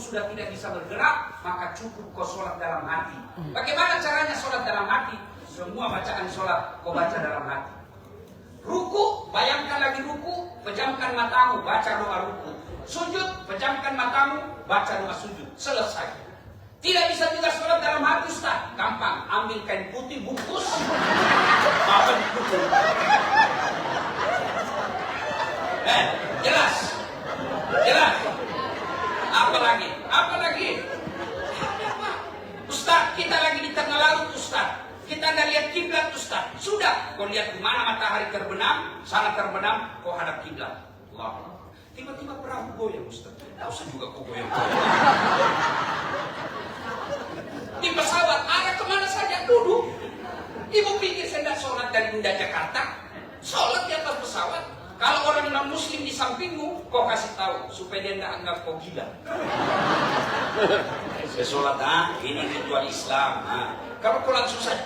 sudah tidak bisa bergerak, maka cukup kau sholat dalam hati. Bagaimana caranya sholat dalam hati? Semua bacaan sholat kau baca dalam hati. Ruku, bayangkan lagi ruku, pejamkan matamu, baca doa ruku. Sujud, pejamkan matamu, baca doa sujud. Selesai. Tidak bisa juga sholat dalam hati, Ustaz. Gampang, ambil kain putih, bungkus. Apa dipukul? Jelas. Jelas. Apa lagi? Apa lagi? Ustaz, kita lagi di tengah laut, Ustaz. Kita nggak lihat kiblat, Ustaz. Sudah, kau lihat di mana matahari terbenam, sana terbenam, kau hadap kiblat. Wah. Tiba-tiba perahu goyang, Ustaz. Tidak usah juga kau goyang. Di pesawat, arah kemana saja, duduk. Ibu pikir saya tidak sholat dari Bunda Jakarta? Sholat di atas pesawat. Kalau orang non-muslim di sampingmu, kau kasih tahu supaya dia tidak anggap kau gila. Saya sholat, ini ritual Islam. Kalau kau langsung saja.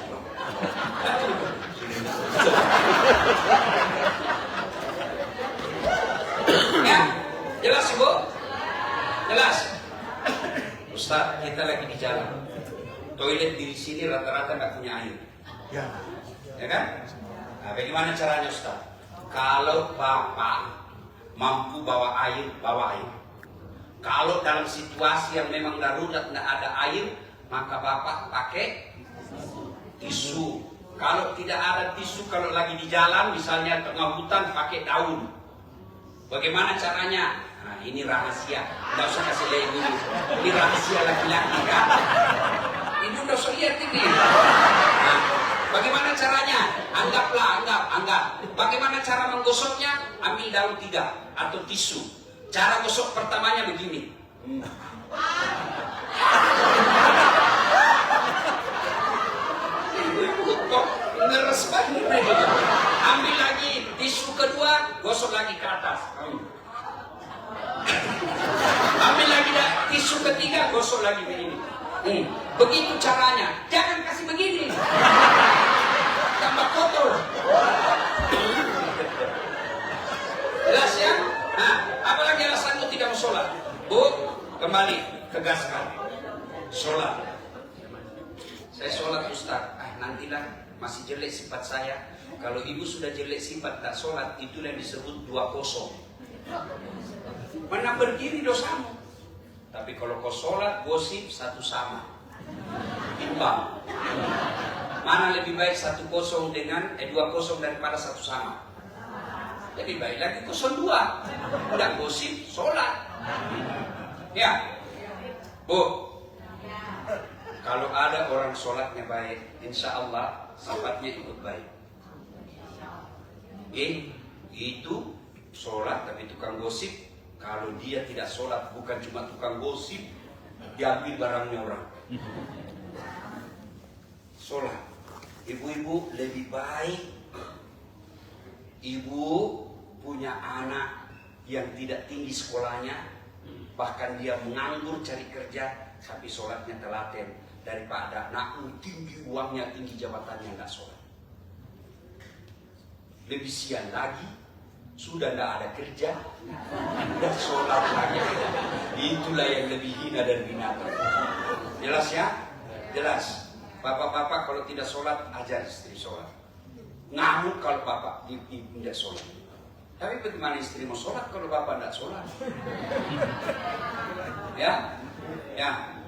Ya, jelas Ibu? Jelas. Ustaz, kita lagi di jalan. Toilet di sini rata-rata nggak punya air. Ya kan? Nah, bagaimana caranya, Ustaz? Kalau Bapak mampu bawa air, bawa air. Kalau dalam situasi yang memang darurat tidak ada air, maka Bapak pakai tisu. Kalau tidak ada tisu, kalau lagi di jalan, misalnya tengah hutan, pakai daun. Bagaimana caranya? Nah, ini rahasia. Tidak usah kasih lihat ini. Ini rahasia laki-laki, kan? Ibu udah usah lihat ini. Nah, bagaimana caranya? Anggap. Bagaimana cara menggosoknya? Ambil daun 3 atau tisu. Cara gosok pertamanya begini. Ibu kok ngeres banget. Ambil lagi tisu kedua, gosok lagi ke atas. Ambil lagi tisu ketiga, gosok lagi begini. Begitu caranya. Jangan kasih begini. Tambah kotor. Jelas ya? Nah, apalagi alasanmu tidak mau sholat? Bu, kembali, tegaskan. Sholat. Saya sholat, Ustaz. Nantilah, masih jelek sifat saya. Kalau ibu sudah jelek sifat tak sholat, itulah yang disebut 2-0. Mana berdiri dosamu. Tapi kalau kau sholat, gosip, 1 sama. Imbang. Mana lebih baik 1-0 dengan 2-0 daripada 1 sama? Lebih baik lagi 0-2. Udah gosip, sholat. Ya, Bu. Kalau ada orang sholatnya baik, insya Allah sifatnya ikut baik. Itu sholat tapi tukang gosip. Kalau dia tidak sholat, bukan cuma tukang gosip, diambil barangnya orang. Sholat. Ibu-ibu lebih baik ibu punya anak yang tidak tinggi sekolahnya, bahkan dia menganggur cari kerja, tapi sholatnya telaten, daripada anakmu tinggi uangnya, tinggi jabatannya nggak sholat. Lebih sian lagi, sudah tidak ada kerja dan sholat lagi. Itulah yang lebih hina dan binatang. Jelas ya? Jelas. Bapak-bapak kalau tidak sholat, ajar istri sholat. Ngamuk kalau bapak tidak sholat. Tapi bagaimana istri mau sholat kalau bapak tidak sholat? Ya, ya.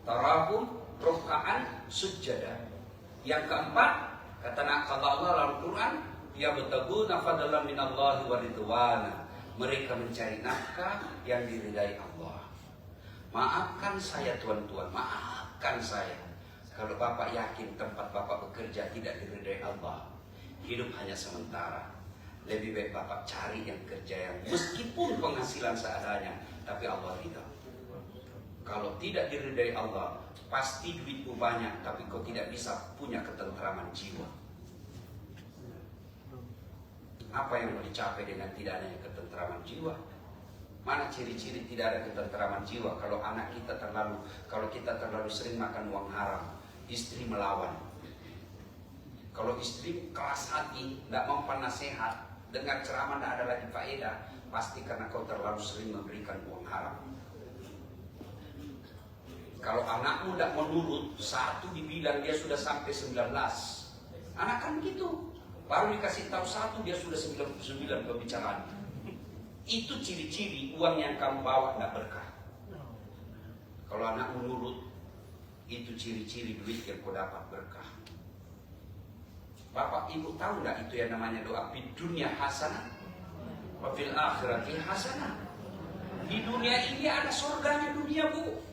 Tarahum ruk'an sujada. Yang keempat, kata Allah dalam Quran, ya betaguna fadlan minallahi wa ridwana. Mereka mencari nafkah yang diridai Allah. Maafkan saya tuan-tuan, maafkan saya. Kalau bapak yakin tempat bapak bekerja tidak diridai Allah, hidup hanya sementara. Lebih baik bapak cari yang kerja yang meskipun penghasilan seadanya, tapi Allah ridha. Kalau tidak diridai Allah, pasti duitmu banyak, tapi kau tidak bisa punya ketentraman jiwa. Apa yang mau dicapai dengan tidak adanya ketentraman jiwa? Mana ciri-ciri tidak ada ketentraman jiwa? Kalau anak kita kalau kita terlalu sering makan uang haram, istri melawan. Kalau istri keras hati, tidak mempan nasihat, dengar ceramah tidak ada lagi faedah, pasti karena kau terlalu sering memberikan uang haram. Kalau anakmu tidak menurut, satu dibilang dia sudah sampai 19. Anak kan gitu. Baru dikasih tahu satu, dia sudah 99 pembicaraan. Itu ciri-ciri uang yang kamu bawa tidak berkah. Kalau anak menurut, itu ciri-ciri duit yang kau dapat berkah. Bapak ibu tahu tidak itu yang namanya doa fid dunya hasanah wa fil akhirati hasanah. Di dunia ini ada surganya dunia, Bu.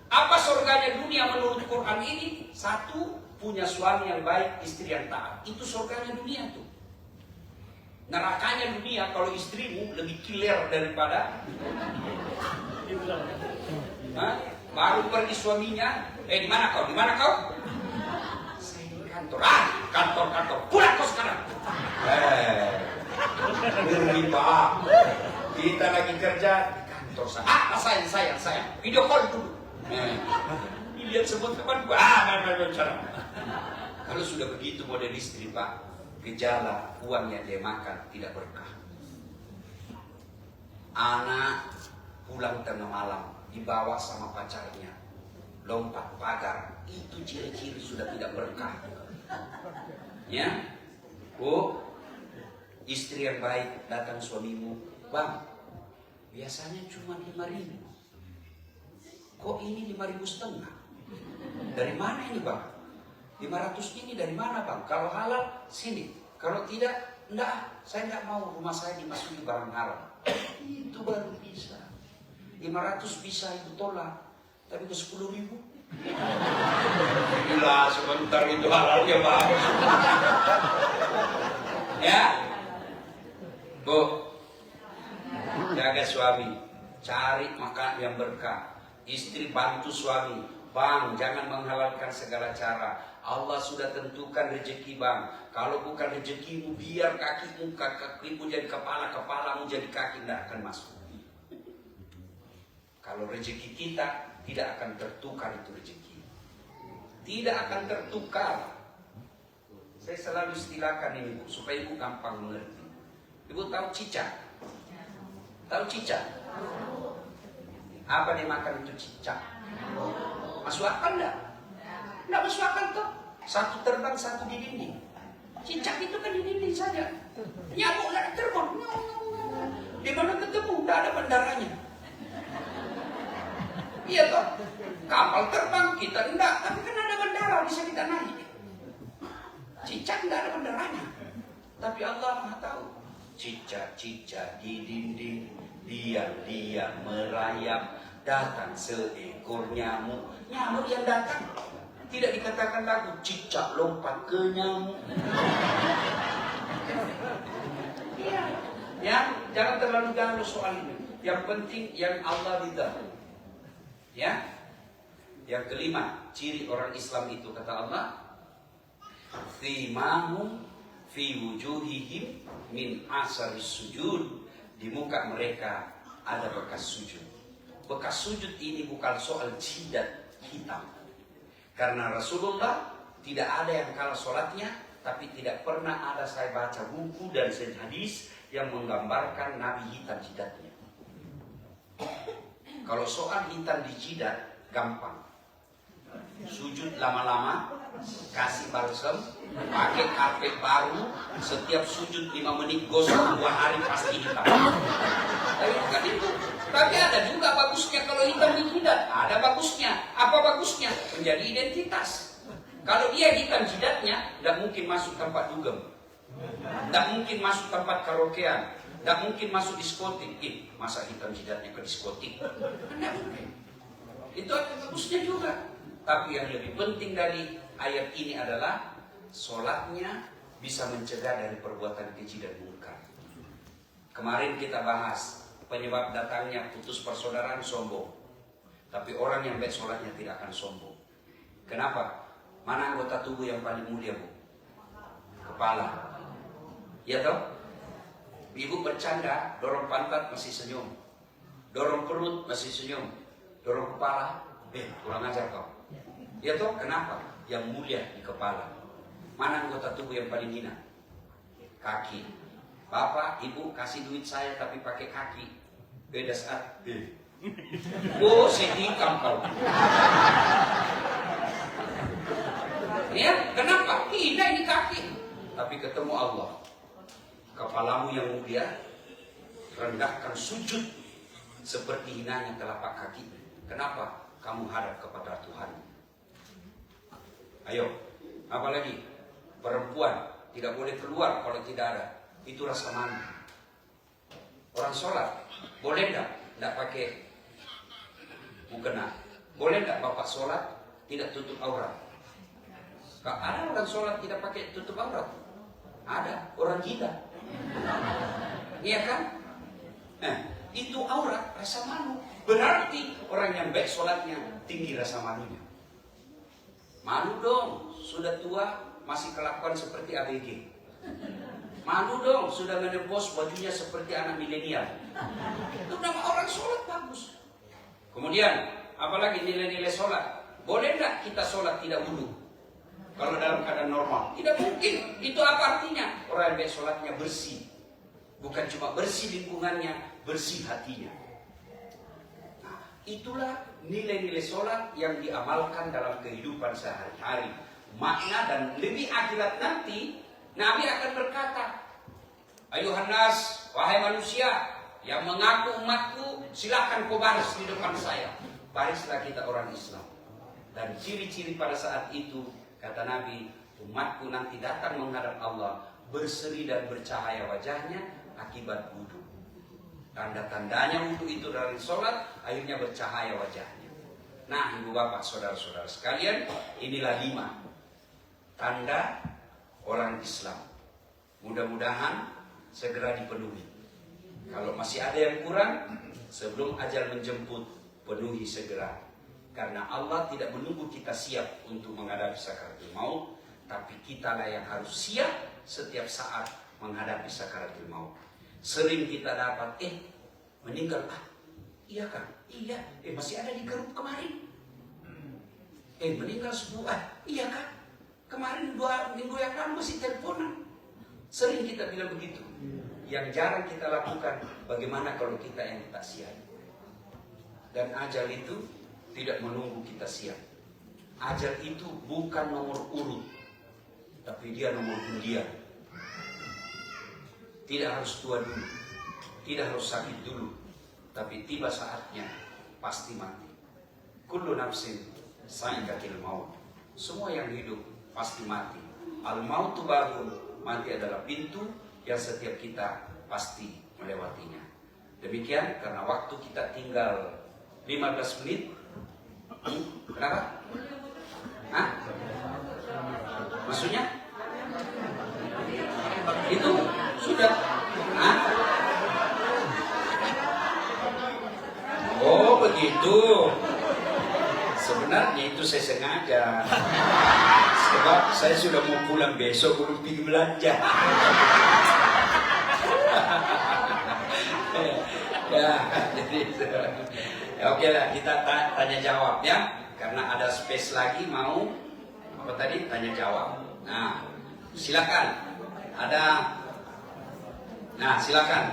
Apa surganya dunia menurut Quran ini? Satu, punya suami yang baik, istri yang taat. Itu surganya dunia tuh. Nerakanya dunia kalau istrimu lebih killer daripada baru pergi suaminya, di mana kau? Di mana kau? Saya di kantor. Kantor. Pulang kau sekarang. Ngeri Pak. Kita lagi kerja di kantor. Sayang. Video call dulu. Lihat sebut kapan gua. Kalau sudah begitu model istri Pak, gejala uang yang dia makan tidak berkah. Anak pulang tengah malam dibawa sama pacarnya, lompat pagar, itu ciri-ciri sudah tidak berkah. Ya, Bu, istri yang baik datang suamimu, Bang, biasanya cuma 5.000. Kok ini 5.500? Dari mana ini Bang? 500 ini dari mana Bang? Kalau halal sini, kalau tidak, enggak. Saya enggak mau rumah saya dimasuki barang haram. Itu baru bisa. 500 bisa ibu tolak, tapi ke 10.000. Gila, sebentar itu halal ya Bang. Ya, Bu, jaga suami, cari makan yang berkah. Istri bantu suami, Bang, jangan menghalalkan segala cara. Allah sudah tentukan rezeki Bang. Kalau bukan rezekimu, biar kakimu jadi kepala, kepalamu jadi kaki, tidak akan masuk. Kalau rezeki kita tidak akan tertukar, itu rezeki tidak akan tertukar. Saya selalu istilahkan ini Bu, supaya Ibu gampang mengerti. Ibu tahu cicak? Tahu cicak? Apa dia makan itu cicak? Masuk akal enggak? Enggak masuk akal tuh. Satu terbang, satu di dinding. Cicak itu kan di dinding saja. Nyamuk enggak terbang. Di mana ketemu? Enggak ada bandaranya. Iya toh? Kapal terbang, kita enggak. Tapi kan ada bandara, bisa kita naik. Cicak enggak ada bandaranya. Tapi Allah Maha tahu. Cicak-cicak di dinding, diam-diam merayap, datang seekor nyamuk. Nyamuk yang datang, tidak dikatakan lagu cicak lompat ke nyamuk. Iya, ya, jangan terlalu galau soal ini. Yang penting yang Allah ridha. Ya, yang kelima, ciri orang Islam itu kata Allah, simahum fi wujuhihim min asaris sujud. Di muka mereka ada bekas sujud. Bekas sujud ini bukan soal jidat hitam. Karena Rasulullah tidak ada yang kalah sholatnya, tapi tidak pernah ada saya baca buku dan hadis yang menggambarkan Nabi hitam jidatnya. Kalau soal hitam di jidat, gampang. Sujud lama-lama, kasih balsem, pakai karpet baru, setiap sujud 5 menit gosok, 2 hari pasti hitam. Tapi bukan itu. Tapi ada juga bagusnya kalau hitam di jidat. Ada bagusnya. Apa bagusnya? Menjadi identitas. Kalau dia hitam jidatnya, tidak mungkin masuk tempat dugem, tidak mungkin masuk tempat karaokean, tidak mungkin masuk diskotik. Masa hitam jidatnya ke diskotik? Tidak mungkin. Itu ada bagusnya juga. Tapi yang lebih penting dari ayat ini adalah sholatnya bisa mencegah dari perbuatan keji dan munkar. Kemarin kita bahas penyebab datangnya putus persaudaraan sombong. Tapi orang yang baik sholatnya tidak akan sombong. Kenapa? Mana anggota tubuh yang paling mulia Bu? Kepala. Ya toh? Ibu bercanda, dorong pantat masih senyum, dorong perut masih senyum, dorong kepala, kurang ajar kau. Ya toh, kenapa? Yang mulia di kepala. Mana anggota tubuh yang paling hina? Kaki. Bapak, ibu kasih duit saya tapi pakai kaki. Beda saat, Oh, setikam kau. Ya, kenapa? Hina ini kaki. Tapi ketemu Allah. Kepalamu yang mulia, rendahkan sujud seperti hinanya telapak kaki. Kenapa? Kamu hadap kepada Tuhan. Ayo, apalagi perempuan tidak boleh keluar kalau tidak ada. Itu rasa malu. Orang sholat, boleh tidak pakai mukena? Boleh tidak bapak sholat tidak tutup aurat? Ada orang sholat tidak pakai tutup aurat? Ada, orang gila. Iya kan? Itu aurat, rasa malu. Berarti orang yang baik sholatnya tinggi rasa malunya. Malu dong, sudah tua masih kelakuan seperti ABG. Malu dong, sudah menembus bajunya seperti anak milenial. Itu nama orang sholat bagus. Kemudian, apalagi nilai-nilai sholat. Boleh tidak kita sholat tidak wudu? Kalau dalam keadaan normal, tidak mungkin. Itu apa artinya? Orang yang baik sholatnya bersih. Bukan cuma bersih lingkungannya, bersih hatinya. Nah, itulah nilai-nilai sholat yang diamalkan dalam kehidupan sehari-hari. Makna dan lebih akhirat nanti, Nabi akan berkata, Ayuhan nas, wahai manusia, yang mengaku umatku, silakan kau baris di depan saya. Barislah kita orang Islam. Dan ciri-ciri pada saat itu, kata Nabi, umatku nanti datang menghadap Allah, berseri dan bercahaya wajahnya akibat wudhu. Tanda-tandanya wudhu itu dari sholat, akhirnya bercahaya wajahnya. Nah, ibu bapak, saudara-saudara sekalian, inilah 5 tanda orang Islam. Mudah-mudahan segera dipenuhi. Kalau masih ada yang kurang, sebelum ajal menjemput, penuhi segera. Karena Allah tidak menunggu kita siap untuk menghadapi sakaratul maut, tapi kitalah yang harus siap setiap saat menghadapi sakaratul maut. Sering kita dapat, meninggal, iya kan? Iya, masih ada di grup kemarin. Meninggal sebuah, iya kan? Kemarin 2 minggu yang lalu masih teleponan. Sering kita bilang begitu. Yang jarang kita lakukan, bagaimana kalau kita yang tak siap? Dan ajal itu tidak menunggu kita siap. Ajal itu bukan nomor urut, tapi dia nomor undian. Tidak harus tua dulu, tidak harus sakit dulu, tapi tiba saatnya pasti mati. Kullu nafsin sa'iqatil maut. Semua yang hidup pasti mati. Al-mautu babun, mati adalah pintu yang setiap kita pasti melewatinya. Demikian karena waktu kita tinggal 15 menit. Kenapa? Hah? Maksudnya? Itu sudah. Hah? Oh begitu. Sebenarnya itu saya sengaja. Sebab saya sudah mau pulang besok, belum pergi belanja. Ya, jadi oke lah, kita tanya jawab ya, karena ada space lagi mau apa tadi tanya jawab. Nah, silakan. Nah, silakan.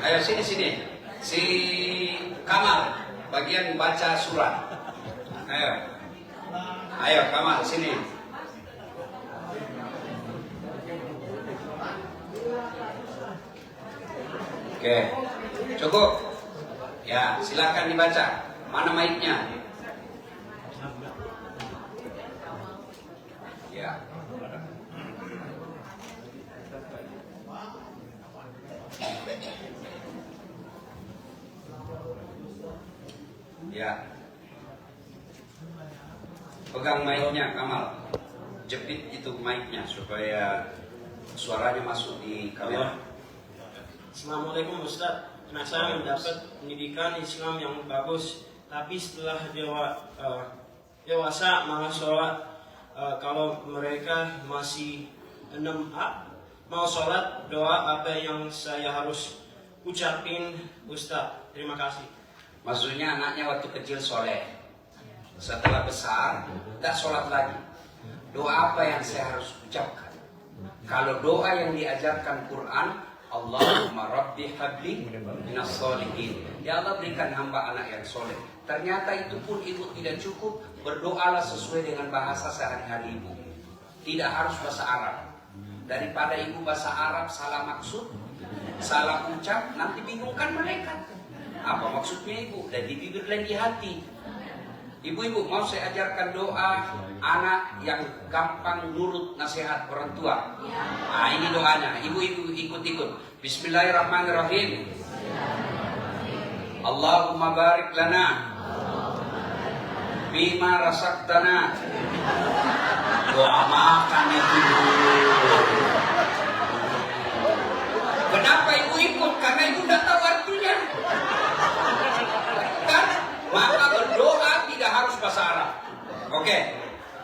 Ayo sini. Si Kamal, bagian baca surat. Ayo Kamal sini. Oke, cukup. Ya, silakan dibaca. Mana mic-nya? Ya. Ya. Pegang mic-nya Kamal. Jepit itu mic-nya supaya suaranya masuk di kamera. Assalamualaikum Ustaz. Anak saya mendapat pendidikan Islam yang bagus, tapi setelah dewasa malah sholat. Kalau mereka masih 6A, mau sholat, doa apa yang saya harus ucapin Ustaz? Terima kasih. Maksudnya anaknya waktu kecil soleh, setelah besar tidak sholat lagi. Doa apa yang saya harus ucapkan? Kalau doa yang diajarkan Quran, Allahumma rabbi habli minas solihin. Ya Allah, berikan hamba anak yang soleh. Ternyata itu pun ibu tidak cukup. Berdoalah sesuai dengan bahasa sehari-hari ibu. Tidak harus bahasa Arab. Daripada ibu bahasa Arab salah maksud, salah ucap, nanti bingungkan mereka. Apa maksudnya ibu? Dan di bibir dan di hati. Ibu-ibu, mau saya ajarkan doa anak yang gampang nurut nasihat orang tua. Nah, ini doanya. Ibu-ibu ikut-ikut. Bismillahirrahmanirrahim. Allahumma barik lana bima rasaktana. Doa makan itu. Kenapa ibu ikut? Karena ibu tidak tahu artinya. Kan? Maka berdoa tidak harus bahasa Arab. Oke,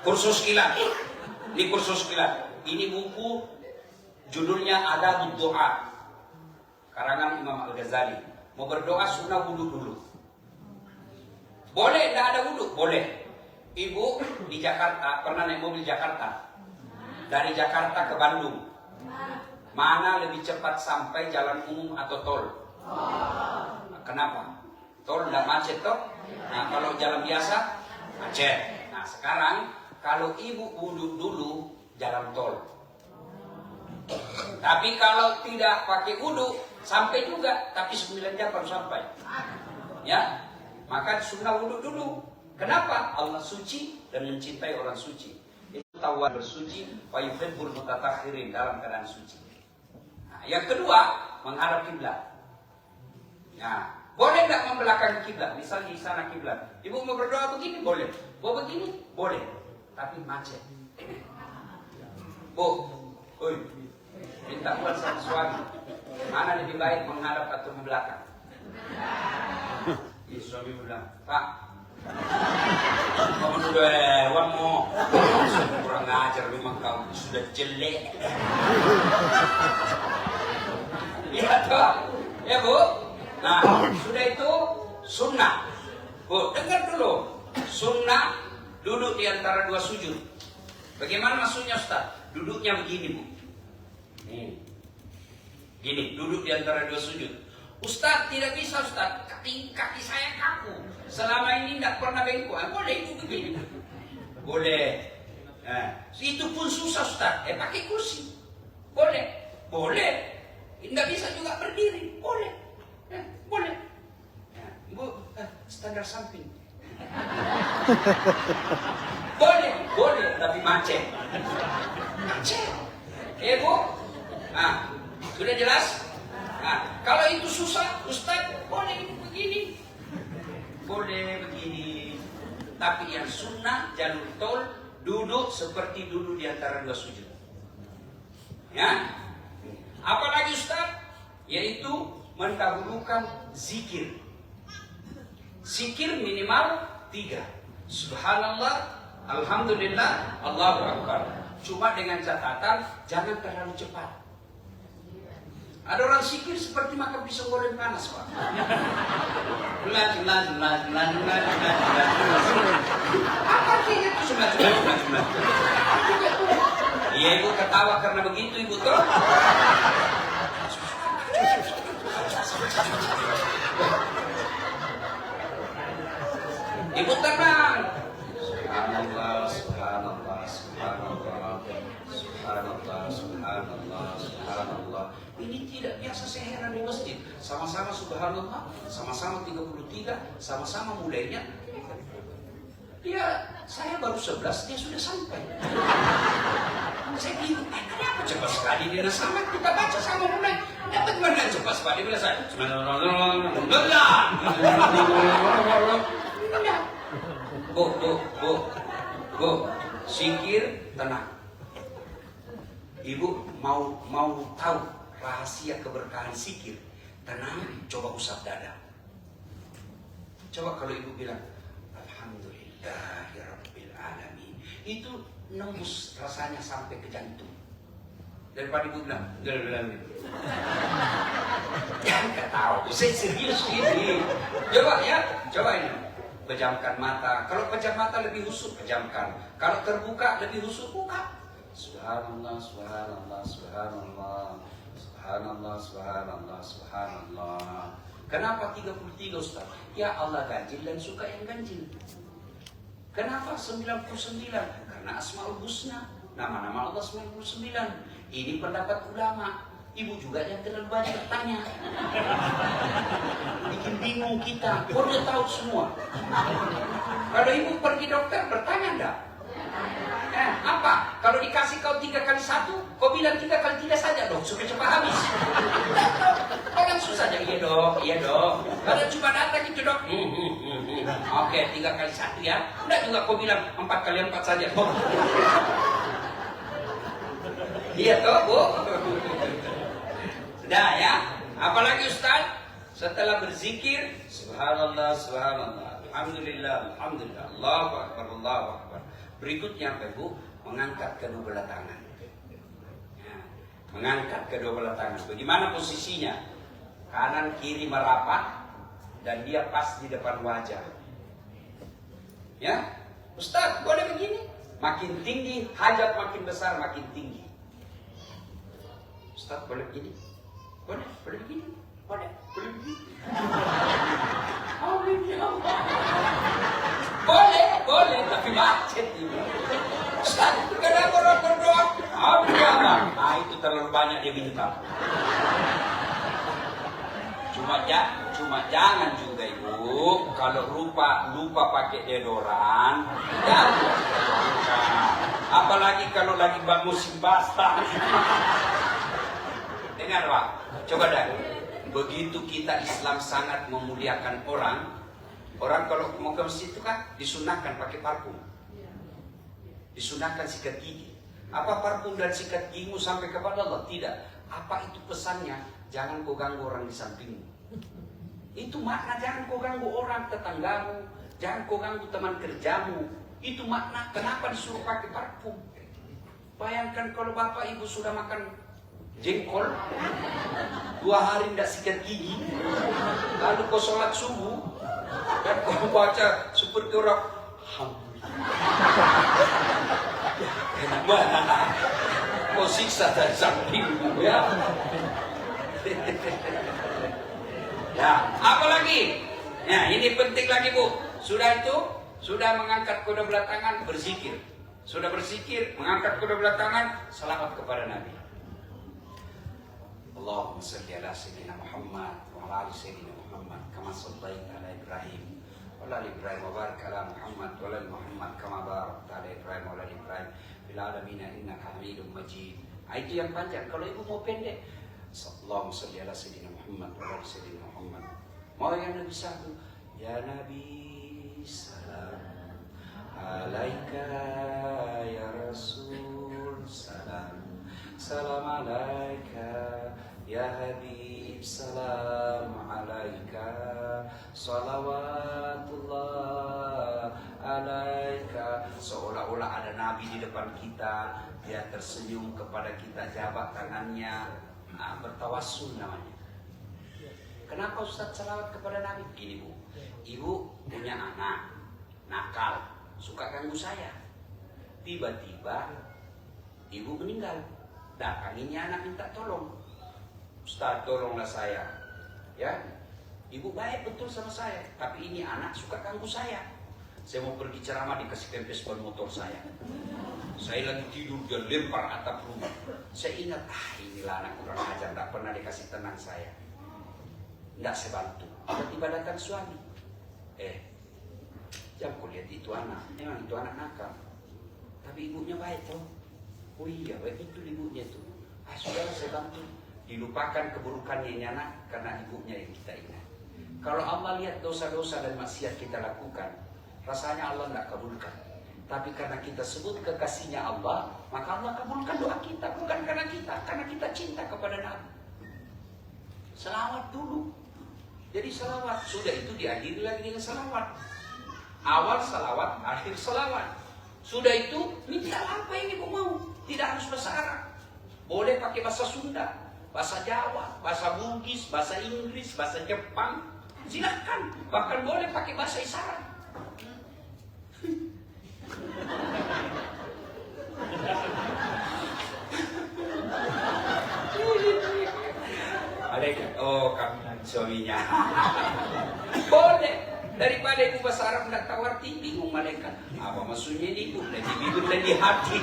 kursus kilat. Ini kursus kilat. Ini buku judulnya Adabud Doa, karangan Imam Al-Ghazali. Mau berdoa sunnah wudu dulu. Boleh tidak ada wudu? Boleh. Ibu di Jakarta pernah naik mobil Jakarta, dari Jakarta ke Bandung, mana lebih cepat sampai jalan umum atau tol? Kenapa? Tol tidak macet toh? Nah, kalau jalan biasa macet. Nah, sekarang kalau ibu wudhu dulu jalan tol. Tapi kalau tidak pakai wudhu sampai juga, tapi 9 jam baru sampai. Ya, maka sunnah wudhu dulu. Kenapa? Allah suci dan mencintai orang suci. Itu tawar bersuci, wa yuhibbul mutatahhirin, dalam keadaan suci. Nah, yang kedua, menghadap kiblat. Ya, boleh tidak membelakangi kiblat? Misalnya di sana kiblat. Ibu mau berdoa begini, boleh. Mau begini, boleh. Tapi macet. Bu, oi, minta buat sama suami. Mana lebih baik menghadap atau di belakang? Ya, suami bilang, Pak, kamu sudah hewan mau kurang ajar, memang kamu sudah jelek. Ya toh, ya bu. Nah, sudah itu sunnah. Bu, dengar dulu. Sunnah duduk di antara dua sujud. Bagaimana maksudnya Ustaz? Duduknya begini bu. Gini, duduk di antara dua sujud. Ustaz, tidak bisa Ustaz, kaki saya kaku. Selama ini tidak pernah bengkok. Boleh itu begini. Boleh. Nah, itu pun susah Ustaz. Pakai kursi. Boleh. Boleh. Tidak bisa juga berdiri. Boleh. Boleh. Nah, ibu, standar samping. Boleh. Tapi macet. Macet. Bu. Nah, sudah jelas? Nah, kalau itu susah, Ustaz, boleh begini. Boleh begini. Tapi yang sunnah jalur tol, duduk seperti duduk di antara dua sujud. Ya. Apalagi Ustaz? Yaitu mendahulukan zikir. Zikir minimal 3. Subhanallah, alhamdulillah, Allahu Akbar. Cuma dengan catatan jangan terlalu cepat. Ada orang zikir seperti makan pisau goreng panas, Pak. Apa artinya itu sebelah. Iya, ibu ketawa karena begitu, ibu toh. Ibu tenang. Subhanallah, subhanallah, subhanallah, subhanallah, subhanallah, subhanallah. Ini tidak biasa, saya heran di masjid. Sama-sama subhanallah, sama-sama 33, sama-sama mulainya. Saya baru 11, dia sudah sampai. Saya bingung, kenapa cepat sekali dia sama? Kita baca sama mulai. Dapat mana cepat sekali? Dia bilang saya, Bu, zikir tenang. Ibu mau tahu rahasia keberkahan zikir? Tenang, coba usap dada. Coba kalau ibu bilang, Alhamdulillahirabbil alamin, itu nembus rasanya sampai ke jantung. Daripada ibu bilang, jangan ketawa, saya serius ini. Coba ini. Pejamkan mata. Kalau pejam mata lebih husuk, pejamkan. Kalau terbuka lebih husuk, buka. Subhanallah, subhanallah, subhanallah, subhanallah. Subhanallah, subhanallah, subhanallah. Kenapa 33 Ustaz? Ya Allah ganjil dan suka yang ganjil. Kenapa 99? Karena Asmaul Husna. Nama-nama Allah 99. Ini pendapat ulama. Ibu juga yang terlalu banyak bertanya. Bikin bingung kita. Kau udah tahu semua. Kalau ibu pergi dokter bertanya enggak? Apa? Kalau dikasih kau 3 kali 1, kau bilang 3 kali 3 saja dong, supaya cepat habis. Kan susah aja, iya dong. Kalau cuma datang itu dok, oke 3 kali 1 ya. Enggak juga kau bilang 4 kali 4 saja. Iya toh bu. Sudah ya. Apalagi Ustaz? Setelah berzikir, subhanallah, subhanallah, alhamdulillah, alhamdulillah, Allahu akbar, Allahu akbar. Berikutnya apa ibu? Mengangkat kedua belah tangan. Ya, mengangkat kedua belah tangan. Bagaimana posisinya? Kanan kiri merapat dan dia pas di depan wajah. Ya, Ustaz boleh begini? Makin tinggi, hajat makin besar, makin tinggi. Ustaz boleh begini? Boleh begini? Boleh begini? Boleh, tapi macet ini. Ustaz, kadang orang berdoa, itu terlalu banyak dia minta. Cuma jangan juga ibu, kalau lupa pakai deodoran, apalagi kalau lagi musim basah. Dengar Pak, coba dah. Begitu kita Islam sangat memuliakan orang kalau mau ke masjid itu kan disunahkan pakai parfum. Disunahkan sikat gigi. Apa parfum dan sikat gigimu sampai kepada Allah? Tidak. Apa itu pesannya? Jangan kau ganggu orang di sampingmu. Itu makna jangan kau ganggu orang tetanggamu. Jangan kau ganggu teman kerjamu. Itu makna kenapa disuruh pakai parfum. Bayangkan kalau bapak ibu sudah makan jengkol 2 hari tidak sikat gigi, lalu kau sholat subuh dan kau baca seperti orang mana kau siksa dari samping ya. Ya, apa lagi? Ya, ini penting lagi bu. Sudah mengangkat kedua belah tangan, berzikir. Sudah berzikir, mengangkat kedua belah tangan, selamat kepada Nabi. Allahumma salli ala sayyidina Muhammad wa ala ali sayyidina Muhammad kama shallaita ala Ibrahim wa ala ali Ibrahim wa barik ala Muhammad wa ala ali Muhammad kama barakta ala Ibrahim wa ala ali Ibrahim fil alamin innaka Hamidum Majid. Itu yang panjang. Kalau ibu mau pendek, Allahumma salli ala sayyidina Muhammad wa ala ali sayyidina Muhammad. Mau yang Nabi satu, ya Nabi salam alaika ya Rasul salam alaika ya Habib, salam alaika, salawatullah alaika. Seolah-olah ada Nabi di depan kita, dia tersenyum kepada kita, jabat tangannya, bertawassul namanya. Kenapa Ustaz salawat kepada Nabi? Gini bu, ibu punya anak, nakal, suka ganggu saya. Tiba-tiba ibu meninggal, datanginya anak minta tolong. Ustaz tolonglah saya. Ya, ibu baik betul sama saya, tapi ini anak suka ganggu saya. Saya mau pergi ceramah dikasih kempes ban motor saya. Saya lagi tidur dia lempar atap rumah. Saya ingat, inilah anak kurang ajar, tidak pernah dikasih tenang saya. Tidak saya bantu. Tiba-tiba datang suami. Jangan kau lihat itu anak, memang itu anak nakal. Tapi ibunya baik toh. Oh iya, baik betul ibunya tuh. Sudah saya bantu. Dilupakan keburukannya ini anak karena ibunya yang kita ingat. Kalau Allah lihat dosa-dosa dan maksiat kita lakukan, rasanya Allah tidak kabulkan. Tapi karena kita sebut kekasihnya Allah, maka Allah kabulkan doa kita. Bukan karena kita cinta kepada Nabi. Selawat dulu. Jadi selawat, sudah itu diakhiri lagi dengan selawat. Awal selawat, akhir selawat. Sudah itu, minta apa yang ibu mau. Tidak harus bahasa Arab. Boleh pakai bahasa Sunda, bahasa Jawa, bahasa Bugis, bahasa Inggris, bahasa Jepang. Silakan. Bahkan boleh pakai bahasa isyarat. kan suaminya. Boleh. Daripada ibu bahasa Arab tidak tahu arti, bingung malaikat. Apa maksudnya ini ibu? Lebih bibir dan di hati.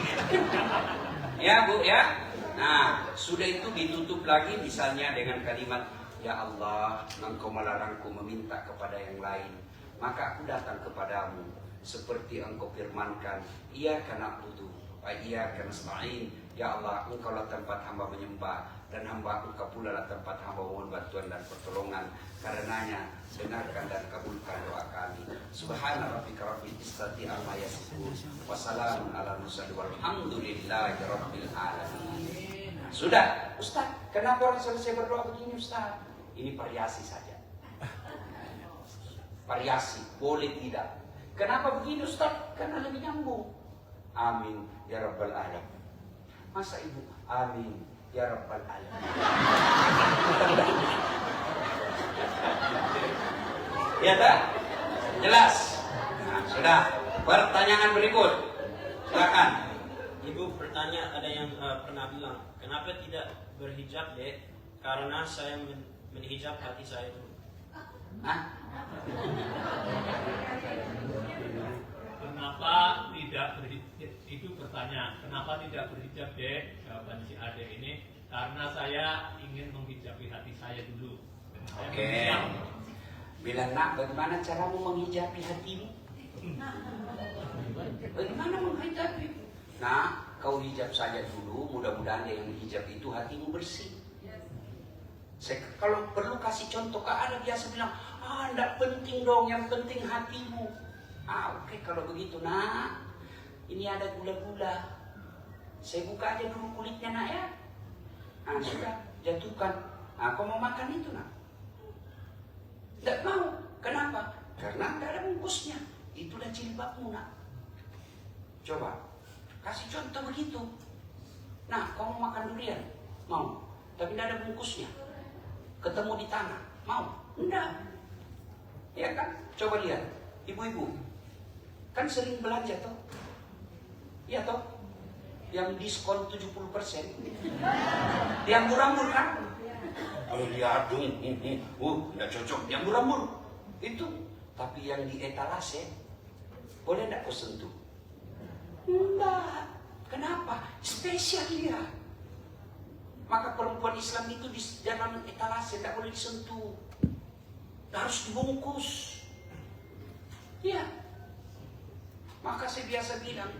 Ya Bu ya. Nah, sudah itu ditutup lagi misalnya dengan kalimat, ya Allah, Engkau melarangku meminta kepada yang lain, maka aku datang kepadamu seperti Engkau firmankan, Iyyaka na'budu wa iyyaka nasta'in. Ya Allah, Engkaulah tempat hamba menyembah dan hamba Engkau pula lah tempat hamba mohon bantuan dan pertolongan. Karenanya dengarkan dan kabulkan doa kami. Subhana rabbika rabbil izzati amma yasifun wa salamun ala mursalin walhamdulillahi rabbil alamin. Sudah, Ustaz, kenapa orang selesai berdoa begini Ustaz? Ini variasi saja. Variasi, boleh tidak. Kenapa begini Ustaz? Karena lebih nyambung. Amin ya rabbal alamin. Masa ibu? Amin ya rabbal alamin. Ya tak? Jelas? Nah, sudah. Pertanyaan berikut. Silakan. Ibu bertanya, ada yang pernah bilang, kenapa tidak berhijab dek? Karena saya menhijab hati saya dulu. Hah? Kenapa tidak berhijab? Itu pertanyaan. Kenapa tidak berhijab dek? Jawaban si Ade ini, karena saya ingin menghijabi hati saya dulu. Oke. Bilang nak, bagaimana caramu menghijabi hatimu? Bagaimana menghijabi? Nah, kau hijab saja dulu, mudah-mudahan yang hijab itu hatimu bersih. Kalau perlu kasih contoh, ada biasa bilang, enggak penting dong, yang penting hatimu. Oke, kalau begitu, nak, ini ada gula-gula. Saya buka aja dulu kulitnya, nak ya. Sudah, jatuhkan. Kau mau makan itu, nak? Tidak mau. Kenapa? Karena tidak ada bungkusnya. Itulah jilbabmu, nak. Coba, kasih contoh begitu. Nah, kau mau makan durian? Mau. Tapi tidak ada bungkusnya. Ketemu di tanah. Mau? Tidak. Ya kan? Coba lihat. Ibu-ibu. Kan sering belanja toh? Iya toh? Yang diskon 70%. Yang murah-murah kan? Lihat dong, tidak cocok. Yang murah-murah itu, tapi yang di etalase boleh tidak kau sentuh? Enggak. Kenapa? Spesial dia. Maka perempuan Islam itu di dalam etalase tidak boleh disentuh, harus dibungkus. Ya. Maka saya biasa bilang,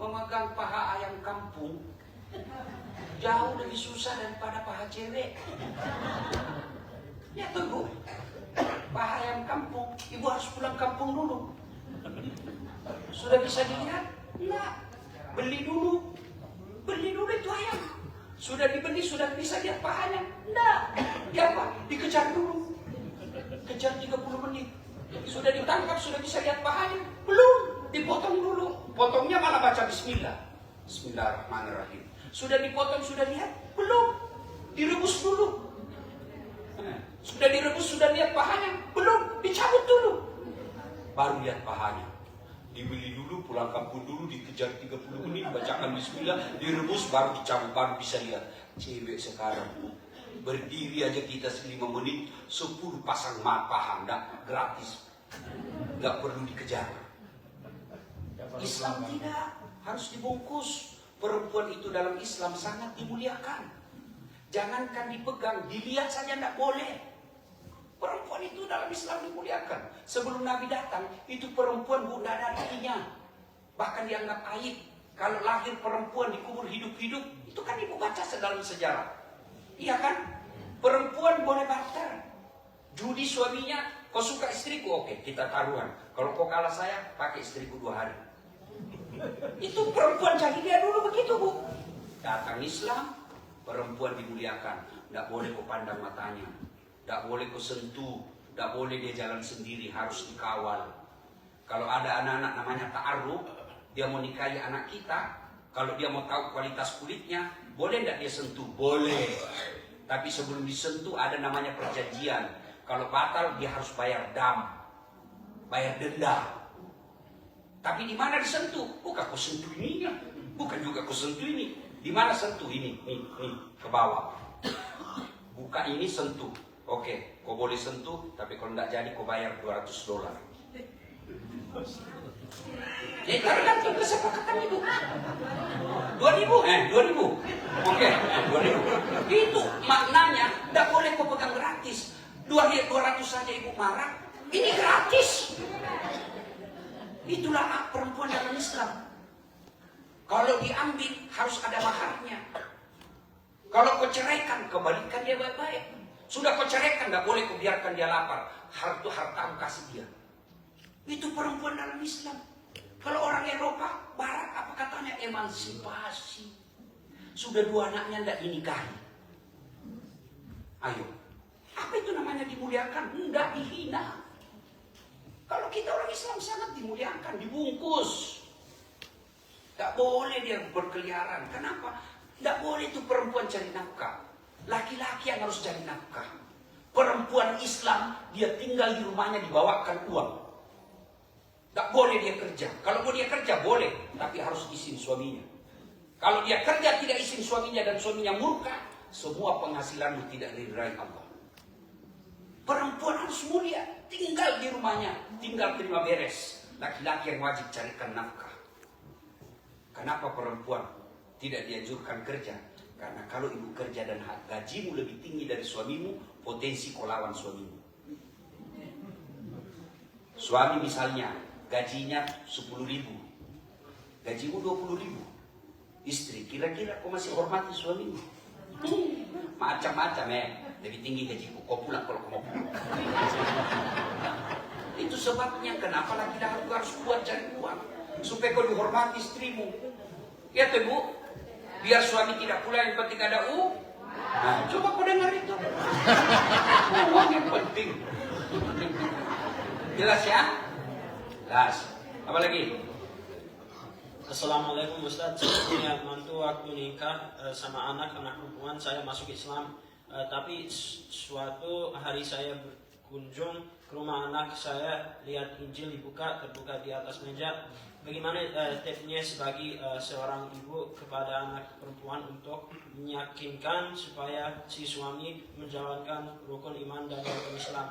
memegang paha ayam kampung jauh lebih susah daripada paha cewek. Ya tunggu, paha ayam kampung, ibu harus pulang kampung dulu. Sudah bisa dilihat? Enggak. Beli dulu itu ayam. Sudah dibeli, sudah bisa lihat pahanya? Enggak. Ya apa? Dikejar dulu. Kejar 30 menit. Sudah ditangkap, sudah bisa lihat pahanya? Belum. Dipotong dulu. Potongnya malah baca bismillah. Bismillahirrahmanirrahim. Sudah dipotong, sudah lihat? Belum. Direbus dulu. Sudah direbus, sudah lihat pahanya? Belum. Dicabut dulu. Baru lihat pahanya. Dibeli dulu, pulang kampung dulu, dikejar 30 menit, bacakan bismillah, direbus, baru dicabut, baru bisa lihat. Cewek sekarang berdiri aja kita 5 menit, 10 pasang paha, enggak gratis. Enggak perlu dikejar. Islam tidak, harus dibungkus. Perempuan itu dalam Islam sangat dimuliakan. Jangankan dipegang, dilihat saja enggak boleh. Perempuan itu dalam Islam dimuliakan. Sebelum Nabi datang, itu perempuan tidak ada artinya. Bahkan dianggap aib. Kalau lahir perempuan dikubur hidup-hidup, itu kan ibu baca dalam sejarah. Iya kan? Perempuan boleh barter. Judi suaminya, kau suka istriku, oke, kita taruhan. Kalau kau kalah saya, pakai istriku 2 hari. Itu perempuan jahiliyah dulu begitu, Bu. Datang Islam, perempuan dimuliakan. Tidak boleh kau pandang matanya. Tidak boleh kau sentuh, tidak boleh dia jalan sendiri, harus dikawal. Kalau ada anak-anak namanya ta'aruf, dia mau nikahi anak kita, kalau dia mau tahu kualitas kulitnya, boleh tidak dia sentuh? Boleh. Tapi sebelum disentuh ada namanya perjanjian. Kalau batal dia harus bayar dam, bayar denda. Tapi di mana disentuh? Bukan kau sentuh ininya, bukan juga kau sentuh ini. Di mana sentuh ini? Nih, ke bawah. Buka ini sentuh. Oke, kau boleh sentuh, tapi kalau tidak jadi kau bayar $200. Ya tergantung kesepakatan itu. 2.000, 2.000. Oke, 2.000. Itu maknanya, tidak boleh kau pegang gratis. 200 saja ibu marah, ini gratis. Itulah hak perempuan dalam Islam. Kalau diambil harus ada maharnya. Kalau kau ceraikan, kembalikan dia baik-baik. Sudah kau ceraikan, tidak boleh kau biarkan dia lapar. Hartamu kasih dia. Itu perempuan dalam Islam. Kalau orang Eropa, Barat, apa katanya? Emansipasi. Sudah 2 anaknya tidak dinikahi. Ayo. Apa itu namanya dimuliakan? Tidak dihina. Kalau kita orang Islam sangat dimuliakan, dibungkus. Tidak boleh dia berkeliaran. Kenapa? Tidak boleh itu perempuan cari nafkah. Laki-laki yang harus cari nafkah. Perempuan Islam, dia tinggal di rumahnya dibawakan uang. Tak boleh dia kerja. Kalau mau dia kerja boleh, tapi harus izin suaminya. Kalau dia kerja tidak izin suaminya dan suaminya murka, semua penghasilanmu tidak diridhai Allah. Perempuan harus mulia, tinggal di rumahnya, tinggal terima beres. Laki-laki yang wajib carikan nafkah. Kenapa perempuan tidak dianjurkan kerja? Karena kalau ibu kerja dan gajimu lebih tinggi dari suamimu, potensi kau lawan suamimu. Suami misalnya gajinya 10.000, gajimu 20.000. Istri, kira-kira kau masih hormati suamimu? Macam-macam lebih tinggi gajiku, kau pulang kalau kau mau pulang. Itu sebabnya kenapa laki-laki harus kuat cari uang, supaya kau dihormati istrimu. Ya tuh bu, biar suami tidak pulang yang penting ada uang. Nah, coba kau dengar itu. Uang yang penting. Jelas ya? Jelas. Apa lagi? Assalamualaikum Ustaz. Saya punya mantu waktu nikah sama anak perempuan saya masuk Islam. Tapi suatu hari saya berkunjung ke rumah anak saya, lihat Injil terbuka di atas meja. Bagaimana tipsnya sebagai seorang ibu kepada anak perempuan untuk meyakinkan supaya si suami menjalankan rukun iman dan rukun Islam?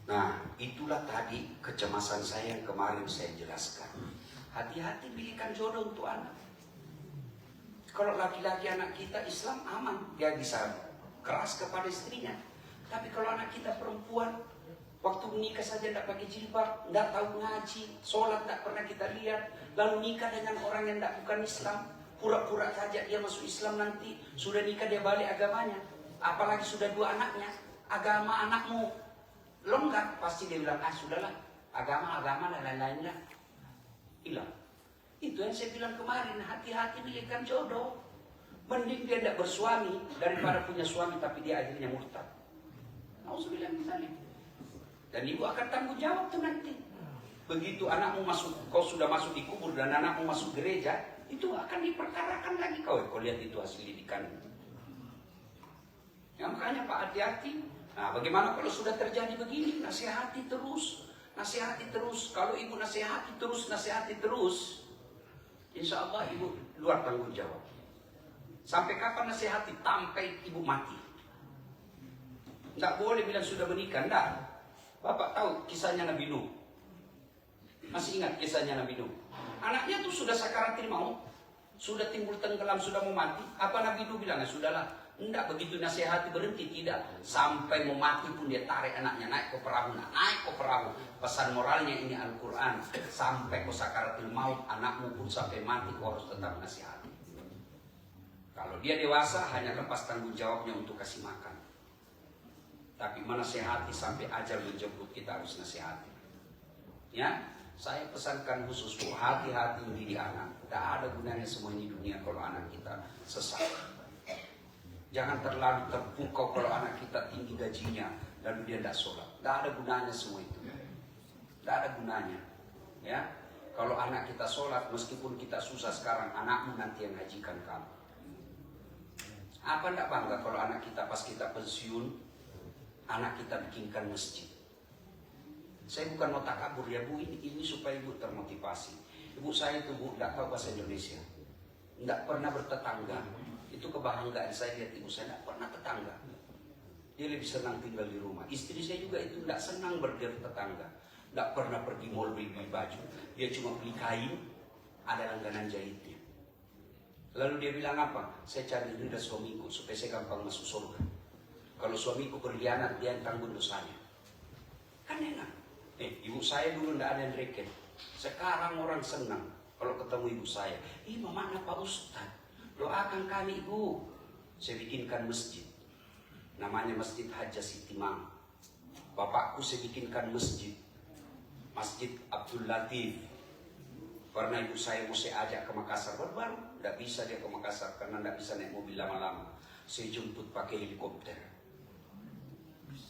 Nah, itulah tadi kecemasan saya yang kemarin saya jelaskan. Hati-hati pilihkan jodoh untuk anak. Kalau laki-laki anak kita Islam aman, dia bisa keras kepada istrinya. Tapi kalau anak kita perempuan, waktu menikah saja tidak pakai jilbab, tidak tahu ngaji, sholat tidak pernah kita lihat, lalu nikah dengan orang yang bukan Islam, pura-pura saja dia masuk Islam, nanti sudah nikah dia balik agamanya. Apalagi sudah 2 anaknya, agama anakmu longgar, pasti dia bilang, sudahlah, agama dan lain-lainnya hilang. Itu yang saya bilang kemarin, hati-hati pilihkan jodoh. Mending dia tidak bersuami daripada punya suami tapi dia akhirnya murtad. Nauzubillah misalnya. Dan ibu akan tanggung jawab tuh nanti. Begitu anakmu masuk, kau sudah masuk di kubur dan anakmu masuk gereja, itu akan diperkarakan lagi kau. Kau lihat itu hasil didikan. Ya, makanya Pak hati-hati. Nah, bagaimana kalau sudah terjadi begini? Nasihati terus, nasihati terus. Kalau ibu nasihati terus, insya Allah ibu luar tanggung jawab. Sampai kapan nasihati? Sampai ibu mati. Tidak boleh bilang sudah menikah, tidak. Bapak tahu kisahnya Nabi Nuh. Masih ingat kisahnya Nabi Nuh? Anaknya tuh sudah sakaratil maut, sudah timbul tenggelam, sudah mau mati. Apa Nabi Nuh bilang? Sudahlah. Tidak begitu nasihati berhenti, tidak. Sampai mau mati pun dia tarik anaknya naik ke perahu. Naik ke perahu. Pesan moralnya ini Al-Quran. Sampai ke sakaratil maut, anakmu pun sampai mati kau harus tetap nasihati. Kalau dia dewasa hanya lepas tanggung jawabnya untuk kasih makan. Tapi menasihati sampai ajal menjemput, kita harus nasihati. Ya, saya pesankan khusus bu, hati-hati mendidik anak. Tidak ada gunanya semua ini dunia kalau anak kita sesat. Jangan terlalu terpukau kalau anak kita tinggi gajinya lalu dia tidak sholat. Tidak ada gunanya semua itu. Tidak ada gunanya. Ya, kalau anak kita sholat, meskipun kita susah sekarang, anakmu nanti yang hajikan kamu. Apa tidak bangga kalau anak kita pas kita pensiun, anak kita bikinkan masjid. Saya bukan mau takabur ya bu, ini supaya ibu termotivasi. Ibu saya itu bu, tidak tahu bahasa Indonesia, tidak pernah bertetangga. Itu kebanggaan saya lihat ibu saya, tidak pernah tetangga. Dia lebih senang tinggal di rumah. Istri saya juga itu tidak senang bertetangga. Tidak pernah pergi mall beli baju. Dia cuma beli kain, ada langganan jahitnya. Lalu dia bilang apa? Saya cari ridha suamiku supaya saya gampang masuk surga. Kalau suamiku berkhianat, dia yang tanggung dosanya. Kan enak. Ibu saya dulu tidak ada yang reken. Sekarang orang senang kalau ketemu ibu saya. Mama Pak Ustaz, doakan kami ibu. Saya bikinkan masjid. Namanya Masjid Hajjah Siti Mang. Bapakku saya bikinkan masjid. Masjid Abdul Latif. Karena ibu saya mau saya ajak ke Makassar baru. Tidak bisa dia ke Makassar karena tidak bisa naik mobil lama-lama. Saya jemput pakai helikopter.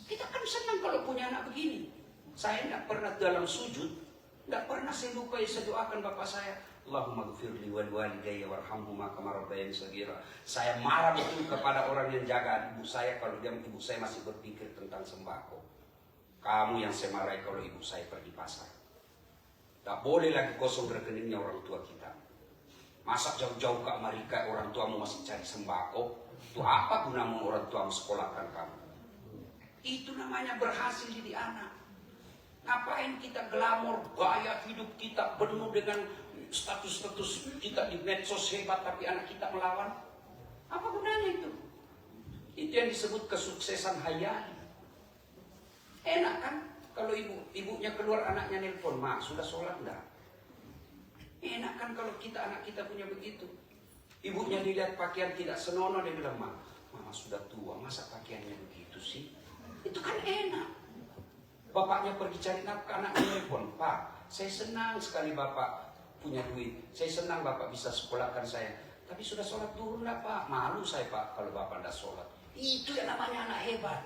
Kita kan senang kalau punya anak begini. Saya tidak pernah dalam sujud, tidak pernah saya lupa saya doakan bapak saya. Allahumma gfirli wal walidayya warhamhuma kama rabbayani shaghira. Saya marah betul kepada orang yang jaga ibu saya kalau ibu saya masih berpikir tentang sembako. Kamu yang saya marahi kalau ibu saya pergi pasar. Tak boleh lagi kosong rekeningnya orang tua kita. Masa jauh-jauh ke Amerika orang tuamu masih cari sembako? Itu apa gunamu orang tuamu sekolahkan kamu? Itu namanya berhasil jadi anak. Ngapain kita glamor, gaya hidup kita penuh dengan status-status kita di medsos hebat tapi anak kita melawan? Apa gunanya itu? Itu yang disebut kesuksesan hayali. Enak kan kalau ibunya keluar anaknya nelpon, "Ma, sudah sholat enggak?" Enak kan kalau anak kita punya begitu. Ibunya dilihat pakaian tidak senonoh, dia bilang, "Mama sudah tua, masa pakaiannya begitu sih?" Itu kan enak. Bapaknya pergi cari nafkah, anaknya nelpon, "Pak, saya senang sekali bapak punya duit. Saya senang bapak bisa sekolahkan saya. Tapi sudah sholat dulu enggak Pak? Malu saya Pak kalau bapak enggak sholat." Itu yang namanya anak hebat.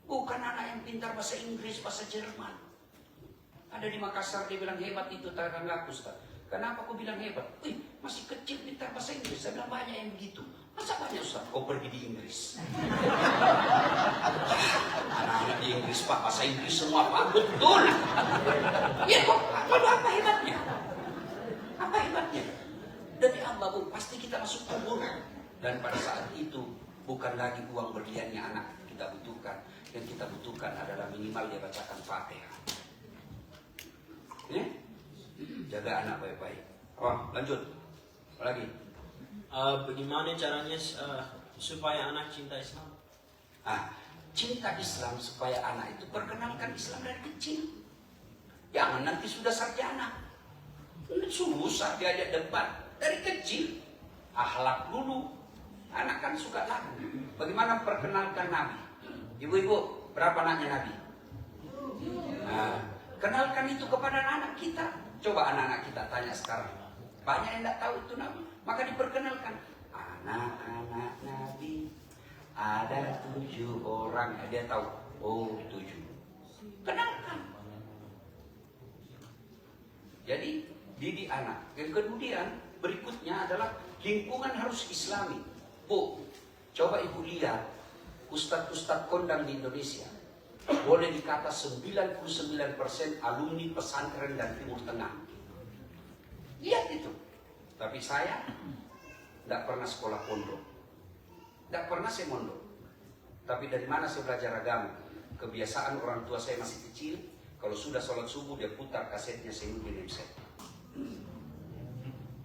Bukan anak yang pintar bahasa Inggris, bahasa Jerman. Ada di Makassar dia bilang hebat itu tetanggaku Ustaz. Kenapa aku bilang hebat? Masih kecil pintar bahasa Inggris. Saya bilang banyak yang begitu. Masa banyak Ustaz? Kau pergi di Inggris. Anak-anak di Inggris Pak, bahasa Inggris semua Pak. Betul. Ya kok, lalu apa hebatnya? Apa hebatnya? Demi Allah Bu, pasti kita masuk kubur. Dan pada saat itu bukan lagi uang berliannya anak kita butuhkan. Yang kita butuhkan adalah minimal dia bacakan Fatihah. Jaga anak baik-baik. Lanjut. Apa lagi? Bagaimana caranya supaya anak cinta Islam? Cinta Islam supaya anak itu perkenalkan Islam dari kecil. Jangan nanti sudah sarjana. Susah diajak debat dari kecil. Akhlak dulu. Anak kan suka lagu. Bagaimana perkenalkan Nabi? Ibu-ibu, berapa anaknya Nabi? Kenalkan itu kepada anak kita. Coba anak-anak kita tanya sekarang. Banyak yang tidak tahu itu Nabi. Maka diperkenalkan. Anak-anak Nabi ada 7 orang. Dia tahu. Oh 7. Kenalkan. Jadi didik anak. Yang kemudian berikutnya adalah lingkungan harus Islami. Bu, coba ibu lihat ustadz-ustadz kondang di Indonesia. Boleh dikata 99% alumni pesantren dan Timur Tengah. Lihat itu. Tapi saya tidak pernah sekolah pondok. Tidak pernah saya mondok. Tapi dari mana saya belajar agama? Kebiasaan orang tua saya masih kecil. Kalau sudah sholat subuh dia putar kasetnya Sainuddin MC.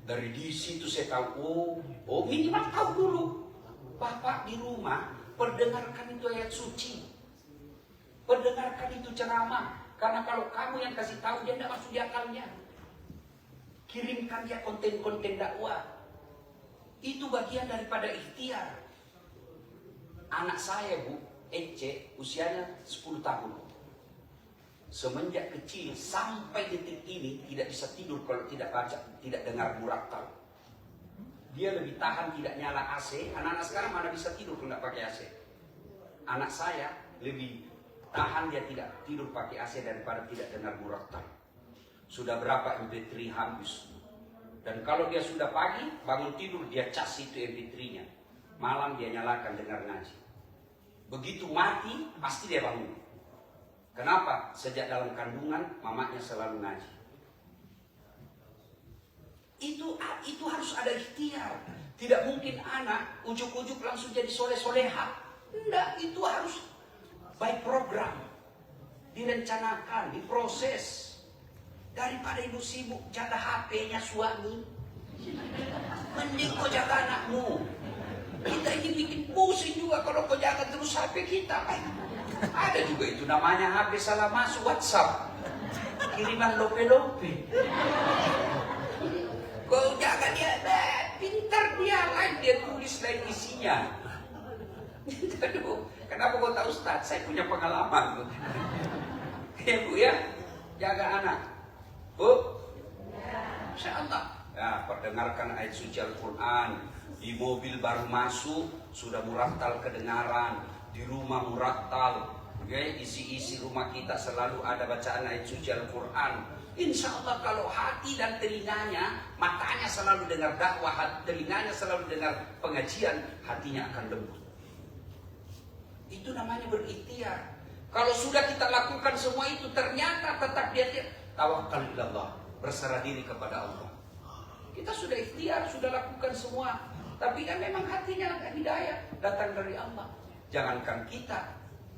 Dari di situ saya tahu, minimal tahu dulu. Bapak di rumah perdengarkan itu ayat suci. Perdengarkan itu ceramah. Karena kalau kamu yang kasih tahu dia tidak masuk di akalnya. Kirimkan dia konten-konten dakwah. Itu bagian daripada ikhtiar. Anak saya Bu, Ece, usianya 10 tahun. Semenjak kecil sampai detik ini tidak bisa tidur kalau tidak baca, tidak dengar murattal. Dia lebih tahan tidak nyala AC. Anak-anak sekarang mana bisa tidur kalau tidak pakai AC. Anak saya lebih tahan dia tidak tidur pakai AC daripada tidak dengar murattal. Sudah berapa MP3 habis. Dan kalau dia sudah pagi bangun tidur dia cas itu MP3-nya. Malam dia nyalakan dengar ngaji. Begitu mati pasti dia bangun. Kenapa? Sejak dalam kandungan mamanya selalu ngaji. Itu harus ada ikhtiar. Tidak mungkin anak ujuk-ujuk langsung jadi soleh-soleha. Enggak, itu harus by program, direncanakan, diproses. Daripada ibu sibuk jaga HP-nya suami, mending kau jaga anakmu. Kita ini bikin pusing juga kalau kau jaga terus HP kita. Ada juga itu namanya HP salah masuk WhatsApp, kiriman lope-lope. Kau jaga dia, pintar dia, lain dia tulis lain isinya. Aduh, kenapa kau tahu Ustaz? Saya punya pengalaman. Ya Bu ya, jaga anak. Bu, Insya Allah. Ya, perdengarkan ayat suci Al-Quran. Di mobil baru masuk sudah murattal kedengaran, di rumah murattal. Okay? Isi-isi rumah kita selalu ada bacaan ayat suci Al-Quran. Insya Allah kalau hati dan telinganya, matanya selalu dengar dakwah, telinganya selalu dengar pengajian, hatinya akan lembut. Itu namanya berikhtiar. Kalau sudah kita lakukan semua itu, ternyata tetap dia tawakal ilallah, berserah diri kepada Allah. Kita sudah ikhtiar, sudah lakukan semua, tapi kan memang hatinya agak hidayah datang dari Allah. Jangankan kita,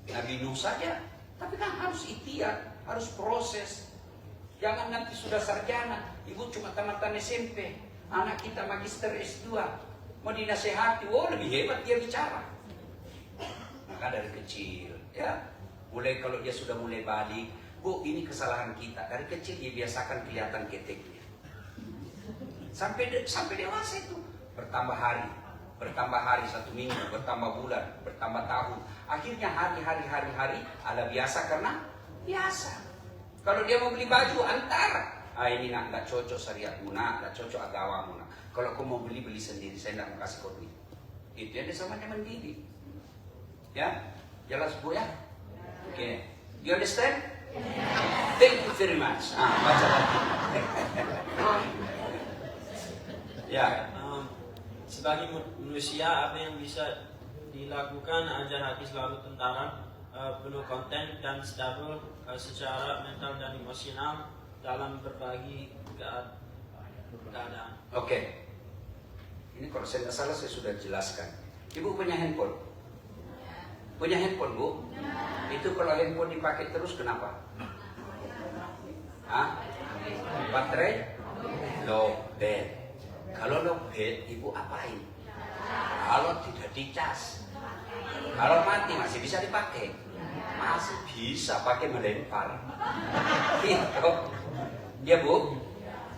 Nabi Nuh saja, tapi kan harus ikhtiar, harus proses. Jangan nanti sudah sarjana, ibu cuma tamatan SMP, anak kita magister S2, mau dinasehati, oh lebih hebat dia bicara. Maka dari kecil, ya, mulai kalau dia sudah mulai balik, Bu, ini kesalahan kita. Dari kecil dia biasakan kelihatan keteknya. Sampai dewasa itu bertambah hari, 1 minggu, bertambah bulan, bertambah tahun. Akhirnya hari ada biasa karena biasa. Kalau dia mau beli baju antar, ini nggak cocok syariatmu, nggak cocok agamamu. Kalau kau mau beli sendiri, saya nggak mau kasih kau duit. Itu yang namanya mendidik. Ya, jelas Bu ya? Oke, you understand? Thank you very much. Baca lagi. Ya. Sebagai manusia, apa yang bisa dilakukan agar hati selalu tentram, penuh konten dan stabil secara mental dan emosional dalam berbagi keadaan. Oke. Ini kalau saya nggak salah saya sudah jelaskan. Ibu punya handphone? Punya handphone Bu? Itu kalau handphone dipakai terus kenapa? Baterai? Lowbat. Kalau lowbat, ibu apain? Kalau tidak dicas, kalau mati masih bisa dipakai, masih bisa pakai melempar. Gitu. Ya Bu?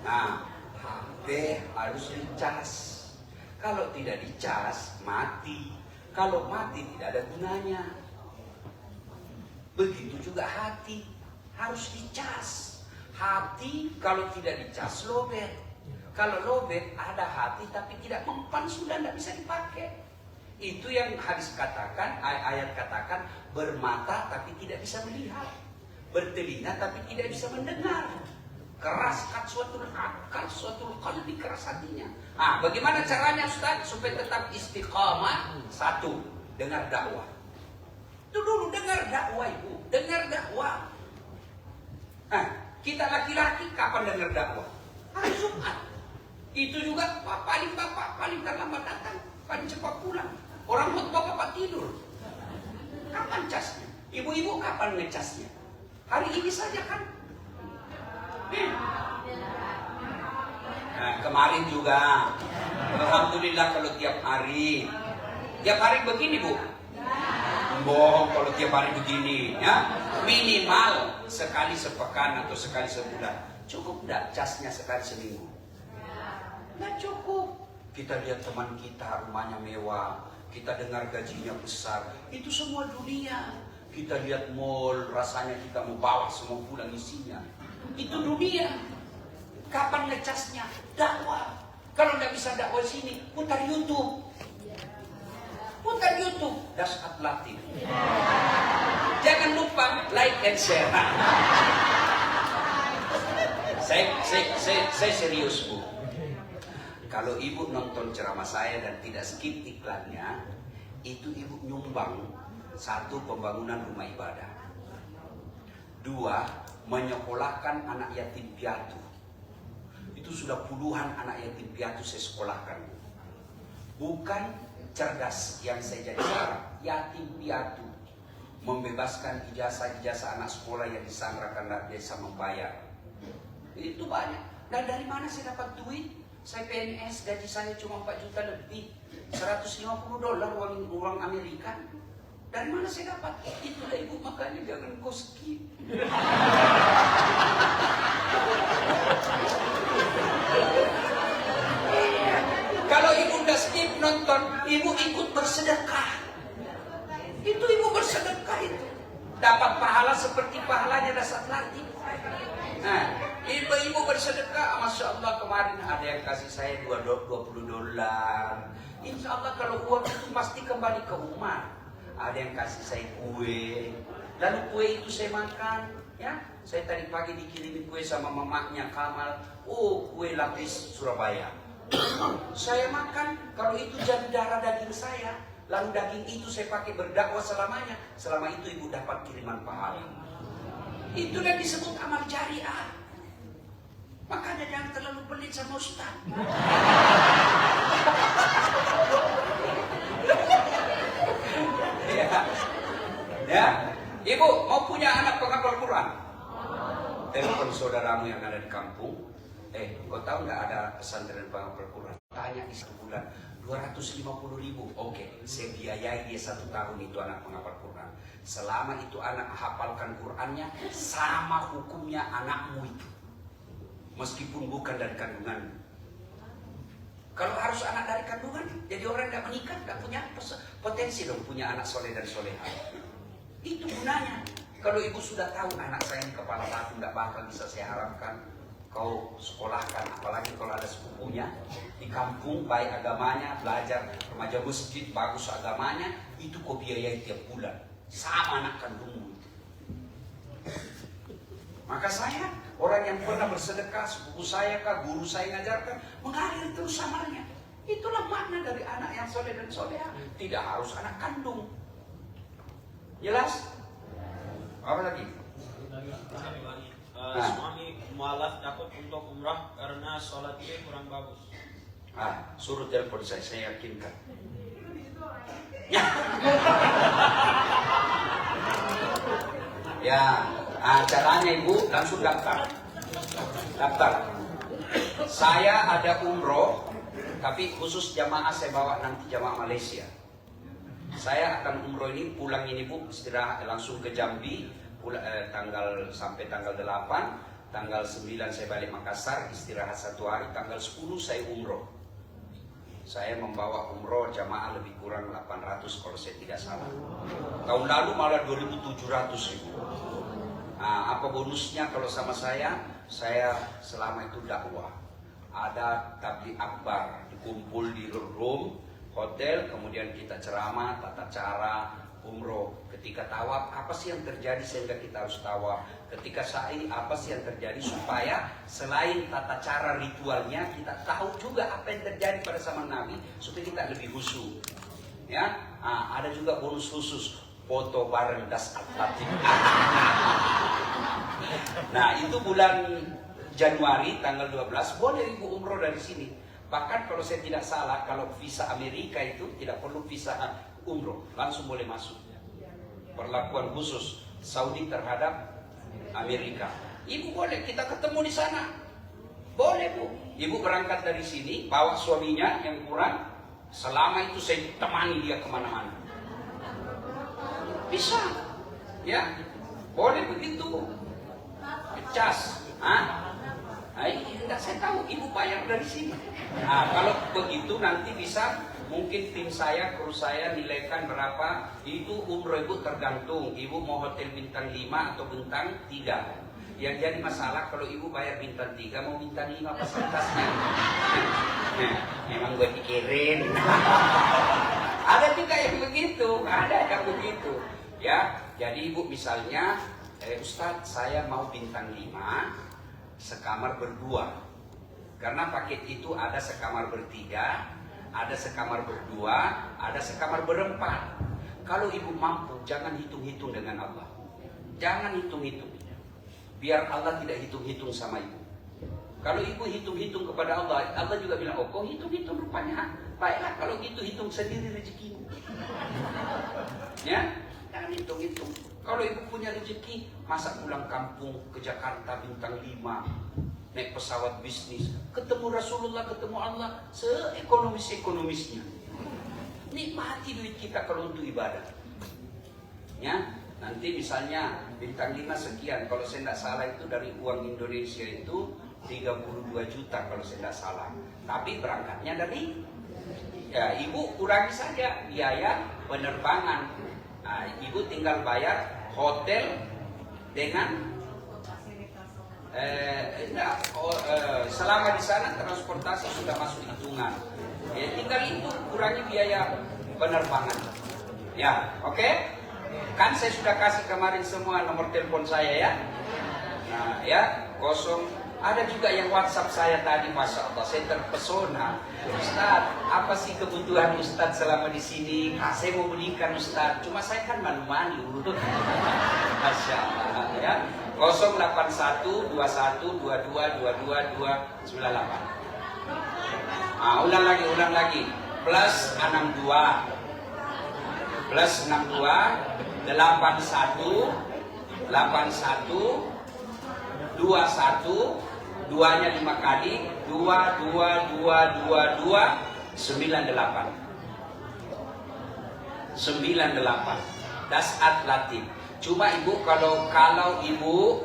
Nah, HP harus dicas. Kalau tidak dicas, mati. Kalau mati tidak ada gunanya. Begitu juga hati, harus dicas. Hati kalau tidak dicas lowbat. Kalau lowbat ada hati tapi tidak mempan, sudah tidak bisa dipakai. Itu yang hadis katakan, ayat katakan, bermata tapi tidak bisa melihat, bertelinga tapi tidak bisa mendengar. Keraskan suatu akal, suatu qalbi, keras hatinya. Bagaimana caranya Ustaz supaya tetap istiqamah? 1, dengar dakwah. Itu dulu dengar dakwah ibu, dengar dakwah. Kita laki-laki kapan dengar dakwah? Hari Jumat. Itu juga paling terlambat datang, paling cepat pulang. Orang bapak tidur. Kapan casnya? Ibu-ibu kapan ngecasnya? Hari ini saja kan? Kemarin juga. Alhamdulillah kalau tiap hari. Tiap hari begini Bu? Bohong kalau tiap hari begini. Ya? Minimal sekali sepekan atau sekali sebulan. Cukup enggak casnya sekali seminggu? Nggak cukup. Kita lihat teman kita rumahnya mewah, kita dengar gajinya besar, itu semua dunia. Kita lihat mall, rasanya kita mau bawa semua pulang isinya. Itu dunia. Kapan ngecasnya? Dakwah. Kalau nggak bisa dakwah sini, putar YouTube. Putar YouTube, Dasat Latif. Jangan lupa like and share. Saya serius Bu. Kalau ibu nonton ceramah saya dan tidak skip iklannya, itu ibu nyumbang 1, pembangunan rumah ibadah. 2, menyekolahkan anak yatim piatu. Itu sudah puluhan anak yatim piatu saya sekolahkan. Bukan cerdas yang saya jadi sekarang, yatim piatu. membebaskan ijazah-ijazah anak sekolah yang disandra karena desa membayar. Itu banyak. Dan dari mana saya dapat duit? Saya PNS, gaji saya cuma 4 juta lebih, $150 uang Amerika. Dari mana saya dapat? Itulah ibu, makanya jangan kau skip. Kalau ibu udah skip nonton, ibu ikut bersedekah. Itu ibu bersedekah itu. Dapat pahala seperti pahalanya dasar latih. Nah, ibu bersedekah, Masya Allah kemarin ada yang kasih saya $20. Insya Allah kalau uang itu pasti kembali ke rumah. Ada yang kasih saya kue, lalu kue itu saya makan. Ya, saya tadi pagi dikirimin kue sama mamanya Kamal. Oh, kue lapis Surabaya. Saya makan, kalau itu jadi darah daging saya. Lalu daging itu saya pakai berdakwah selamanya. Selama itu ibu dapat kiriman pahala. Itu yang disebut amal jariah. Makanya jangan terlalu pelit sama Ustaz. Ya, ibu mau punya anak penghafal Quran? Telepon saudaramu yang ada di kampung. Kau tahu nggak ada pesantren penghafal Quran? Tanya di sebulan 250.000. Oke, saya biayai dia 1 tahun itu anak penghafal Quran. Selama itu anak hafalkan Qurannya, sama hukumnya anakmu itu. Meskipun bukan dari kandungan. Kalau harus anak dari kandungan, jadi orang nggak menikah, nggak punya potensi dong punya anak soleh dan soleha. Itu gunanya. Kalau ibu sudah tahu anak saya ini kepala batu nggak bakal bisa saya harapkan kau sekolahkan, apalagi kalau ada sepupunya di kampung baik agamanya, belajar remaja masjid bagus agamanya, itu kau biayai tiap bulan sama anak kandungmu. Maka saya orang yang pernah bersedekah, sepupu saya kah, guru saya ngajarkan, mengalir terus amalnya. Itulah makna dari anak yang soleh dan soleha. Tidak harus anak kandung. Jelas? Apa lagi? Suami mualaf takut untuk umrah karena sholat dia kurang bagus. Suruh telepon saya yakinkan. Ya, caranya ibu langsung daftar. Saya ada umroh, tapi khusus jamaah saya bawa nanti jamaah Malaysia. Saya akan umroh ini pulang ini bu, istirahat langsung ke Jambi, sampai tanggal 8, tanggal 9 saya balik Makassar, istirahat 1 hari, tanggal 10 saya umroh. Saya membawa umroh jamaah lebih kurang 800 kalau saya tidak salah. Tahun lalu malah 2.700 ibu. Apa bonusnya kalau sama saya selama itu dakwah. Ada tabligh akbar, dikumpul di room hotel, kemudian kita ceramah, tata cara umroh. Ketika tawaf, apa sih yang terjadi sehingga kita harus tawaf? Ketika sa'i, apa sih yang terjadi supaya selain tata cara ritualnya, kita tahu juga apa yang terjadi pada zaman Nabi supaya kita lebih khusyuk. Ya, ada juga bonus khusus, foto bareng das atlatik. Nah, itu bulan Januari tanggal 12 boleh ibu umroh dari sini. Bahkan kalau saya tidak salah, kalau visa Amerika itu tidak perlu visa umroh, langsung boleh masuk. Perlakuan khusus Saudi terhadap Amerika. Ibu boleh, kita ketemu di sana. Boleh bu. Ibu berangkat dari sini, bawa suaminya yang kurang. Selama itu saya temani dia kemana-mana. Bisa. Ya, boleh begitu. Cas. Enggak, saya tahu ibu bayar dari sini. Kalau begitu nanti bisa mungkin tim saya, kru saya nilaikan berapa. Itu umroh ibu tergantung. Ibu mau hotel bintang 5 atau bintang 3. Yang jadi masalah kalau ibu bayar bintang 3 mau bintang 5 fasilitasnya. Memang gue pikirin. Ada juga yang begitu, ada yang begitu. Ya, jadi ibu misalnya, Ustadz saya mau bintang 5, sekamar berdua. Karena paket itu ada sekamar bertiga, ada sekamar berdua, ada sekamar berempat. Kalau ibu mampu, jangan hitung-hitung dengan Allah. Jangan hitung-hitung. Biar Allah tidak hitung-hitung sama ibu. Kalau ibu hitung-hitung kepada Allah, Allah juga bilang, oh kau hitung-hitung rupanya. Baiklah kalau gitu hitung sendiri rezekimu. Ya, Jangan hitung-hitung. Kalau ibu punya rezeki, masa pulang kampung ke Jakarta bintang 5, naik pesawat bisnis, ketemu Rasulullah, ketemu Allah, seekonomis-ekonomisnya. Nikmati duit kita kalau untuk ibadah. Ya, nanti misalnya bintang 5 sekian, kalau saya tidak salah itu dari uang Indonesia itu 32 juta kalau saya tidak salah. Tapi berangkatnya dari, ya ibu kurangi saja biaya penerbangan. Nah, ibu tinggal bayar hotel dengan selama di sana transportasi sudah masuk hitungan. Ya, tinggal itu kurangi biaya penerbangan. Ya, oke? Kan saya sudah kasih kemarin semua nomor telepon saya ya. Nah, ya, ada juga yang WhatsApp saya tadi, Masya Allah, saya terpesona. Ustaz, apa sih kebutuhan Ustaz selama di sini? Saya mau belikan Ustaz, cuma saya kan malu-malu. Masya Allah ya. 081 21 22 22 298. Ulang lagi. Plus 62 81 21 2-nya 5 kali 98 Dasat Latif. Cuma ibu kalau ibu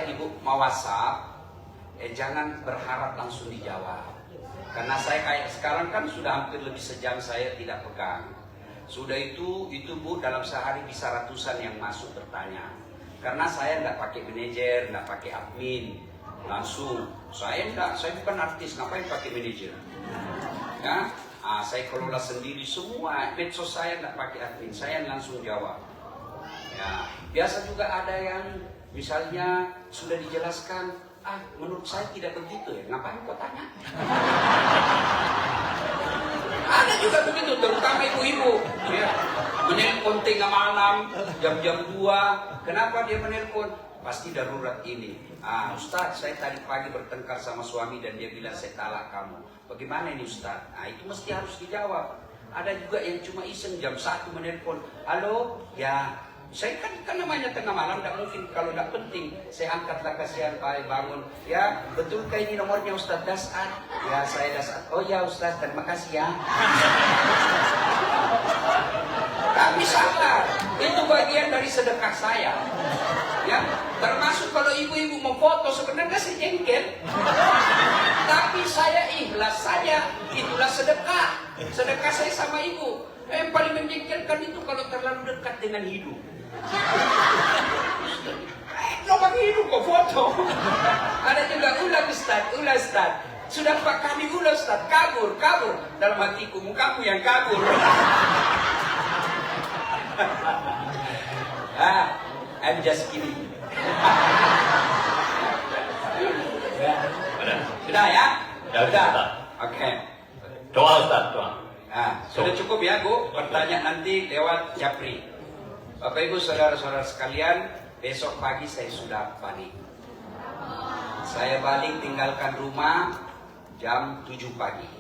ibu mau WhatsApp, jangan berharap langsung dijawab. Karena saya kayak sekarang kan sudah hampir lebih sejam saya tidak pegang. Sudah itu Bu, dalam sehari bisa ratusan yang masuk bertanya. Karena saya tidak pakai manajer, tidak pakai admin, langsung. Saya bukan artis, ngapain pakai manajer? Ya, saya kelola sendiri semua medsos saya, tidak pakai admin, saya langsung jawab. Ya, biasa juga ada yang misalnya sudah dijelaskan, menurut saya tidak begitu ya, ngapain kau tanya? Ada juga begitu, terutama ibu-ibu ya, menelpon tengah malam jam-jam 2. Kenapa dia menelpon? Pasti darurat ini. Ustaz, saya tadi pagi bertengkar sama suami dan dia bilang saya talak kamu. Bagaimana ini Ustaz? Itu mesti harus dijawab. Ada juga yang cuma iseng jam 1 menelpon, halo, ya saya kan namanya tengah malam, tidak mungkin kalau tidak penting saya angkatlah, kasihan Pak bangun. Ya, betulkah ini nomornya Ustaz Dasat? Ya, saya Dasat. Oh ya Ustaz, terima kasih ya. Kami salah, itu bagian dari sedekah saya. Ya, termasuk kalau ibu-ibu mau foto sebenarnya saya jengkel. Tapi saya ikhlas saja, itulah sedekah. Sedekah saya sama ibu. Yang paling menjengkelkan itu kalau terlalu dekat dengan hidup. Lubang hidup kok foto. Ada juga ulah Ustaz. Sudah 4 kali ulah Ustaz, kabur. Dalam hatiku, mukamu yang kabur. I'm just kidding. Sudah ya? Sudah. Oke. Doa Ustaz, doa. Sudah cukup ya Bu, pertanyaan nanti lewat Japri. Bapak Ibu saudara-saudara sekalian, besok pagi saya sudah balik. Saya balik tinggalkan rumah jam 7 pagi.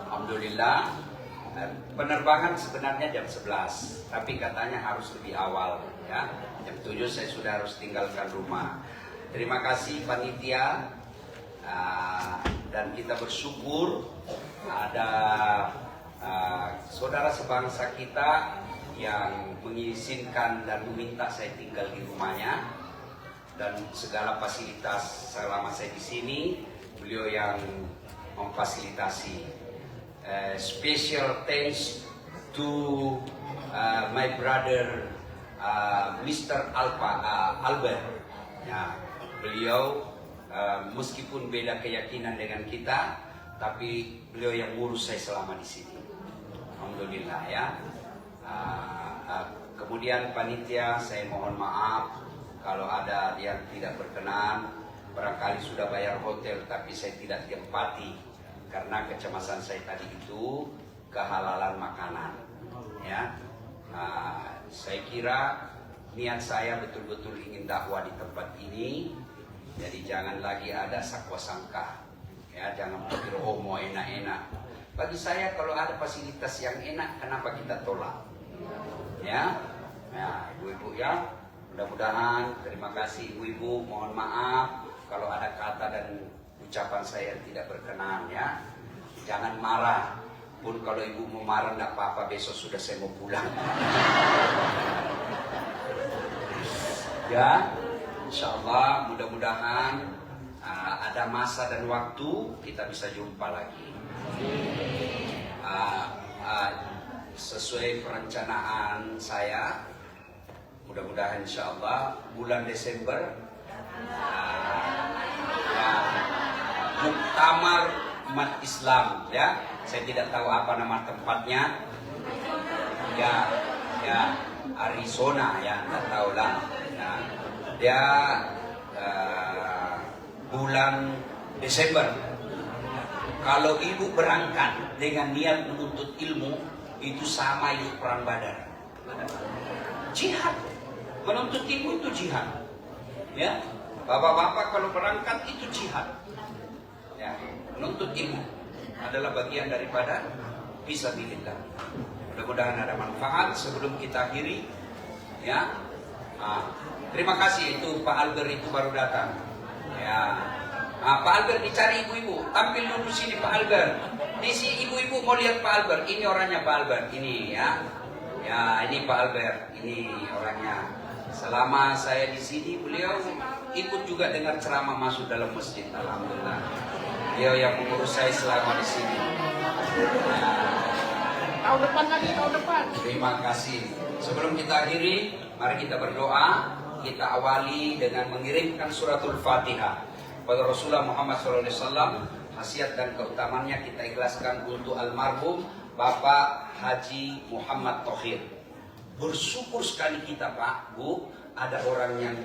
Alhamdulillah. Penerbangan sebenarnya jam 11, tapi katanya harus lebih awal ya. Jam 7 saya sudah harus tinggalkan rumah. Terima kasih panitia, dan kita bersyukur ada saudara sebangsa kita yang mengizinkan dan meminta saya tinggal di rumahnya, dan segala fasilitas selama saya di sini beliau yang memfasilitasi. Special thanks to my brother Mr. Albert. Ya, beliau meskipun beda keyakinan dengan kita, tapi beliau yang ngurus saya selama di sini. Alhamdulillah ya. Kemudian panitia, saya mohon maaf kalau ada yang tidak berkenan. Barangkali sudah bayar hotel tapi saya tidak tempati karena kecemasan saya tadi itu kehalalan makanan ya. Saya kira niat saya betul-betul ingin dakwah di tempat ini, jadi jangan lagi ada sakwa sangka ya, jangan pikir mau enak-enak. Bagi saya kalau ada fasilitas yang enak, kenapa kita tolak? Ya, ibu-ibu ya, mudah-mudahan. Terima kasih ibu-ibu, mohon maaf kalau ada kata dan ucapan saya yang tidak berkenan ya. Jangan marah. Pun kalau ibu mau marah enggak apa-apa, besok sudah saya mau pulang. Ya, insya Allah mudah-mudahan ada masa dan waktu kita bisa jumpa lagi. Sesuai perencanaan saya, mudah-mudahan insya Allah bulan Desember muktamar umat Islam ya. Saya tidak tahu apa nama tempatnya. Ya, Arizona ya, nggak tahu lah. Ya, bulan Desember. Kalau ibu berangkat dengan niat menuntut ilmu, itu sama ikut perang Badar. Jihad. Menuntut ilmu itu jihad. Ya, bapak-bapak kalau berangkat itu jihad. Ya, menuntut ilmu adalah bagian daripada fisabilillah. Mudah-mudahan ada manfaat. Sebelum kita akhiri, ya, terima kasih. Itu Pak Albert itu baru datang. Ya, Pak Albert dicari ibu-ibu. Tampil dulu sini Pak Albert. Di sini ibu-ibu mau lihat Pak Albert. Ini orangnya Pak Albert. Ini ya. Ya, ini Pak Albert. Ini orangnya. Selama saya di sini, beliau ikut juga dengar ceramah masuk dalam masjid. Alhamdulillah. Beliau yang mengurus saya selama di sini. Tahun depan lagi, tahun depan. Terima kasih. Sebelum kita akhiri, mari kita berdoa. Kita awali dengan mengirimkan suratul Fatihah pada Rasulullah Muhammad SAW. Khasiat dan keutamannya kita ikhlaskan untuk almarhum Bapak Haji Muhammad Thohir. Bersyukur sekali kita Pak, Bu, ada orang yang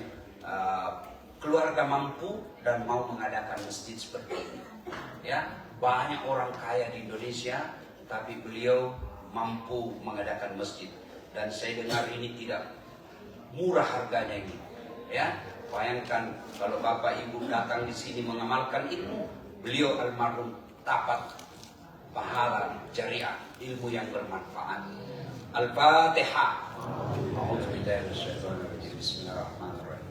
keluarga mampu dan mau mengadakan masjid seperti ini. Ya, banyak orang kaya di Indonesia, tapi beliau mampu mengadakan masjid. Dan saya dengar ini tidak murah harganya ini. Ya, bayangkan kalau Bapak Ibu datang di sini mengamalkan ilmu, beliau almarhum dapat pahala jariah, ilmu yang bermanfaat. Al-Fatihah. Bismillahirrahmanirrahim.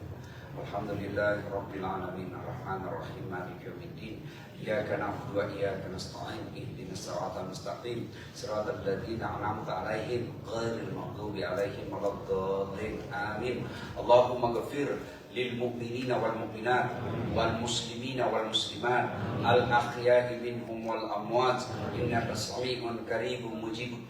Alhamdulillahirabbil alamin arrahmanir rahim maliki yaumiddin. Iyyaka na'budu wa iyyaka nasta'in ihdinas siratal mustaqim siratal ladzina an'amta 'alaihim ghairil maghdubi 'alaihim waladdallin. Amin. Allahumma ighfir lil mu'minina wal mu'minat wal muslimina wal muslimat al ahya'i minhum wal amwat innaka sami'un qaribun mujibud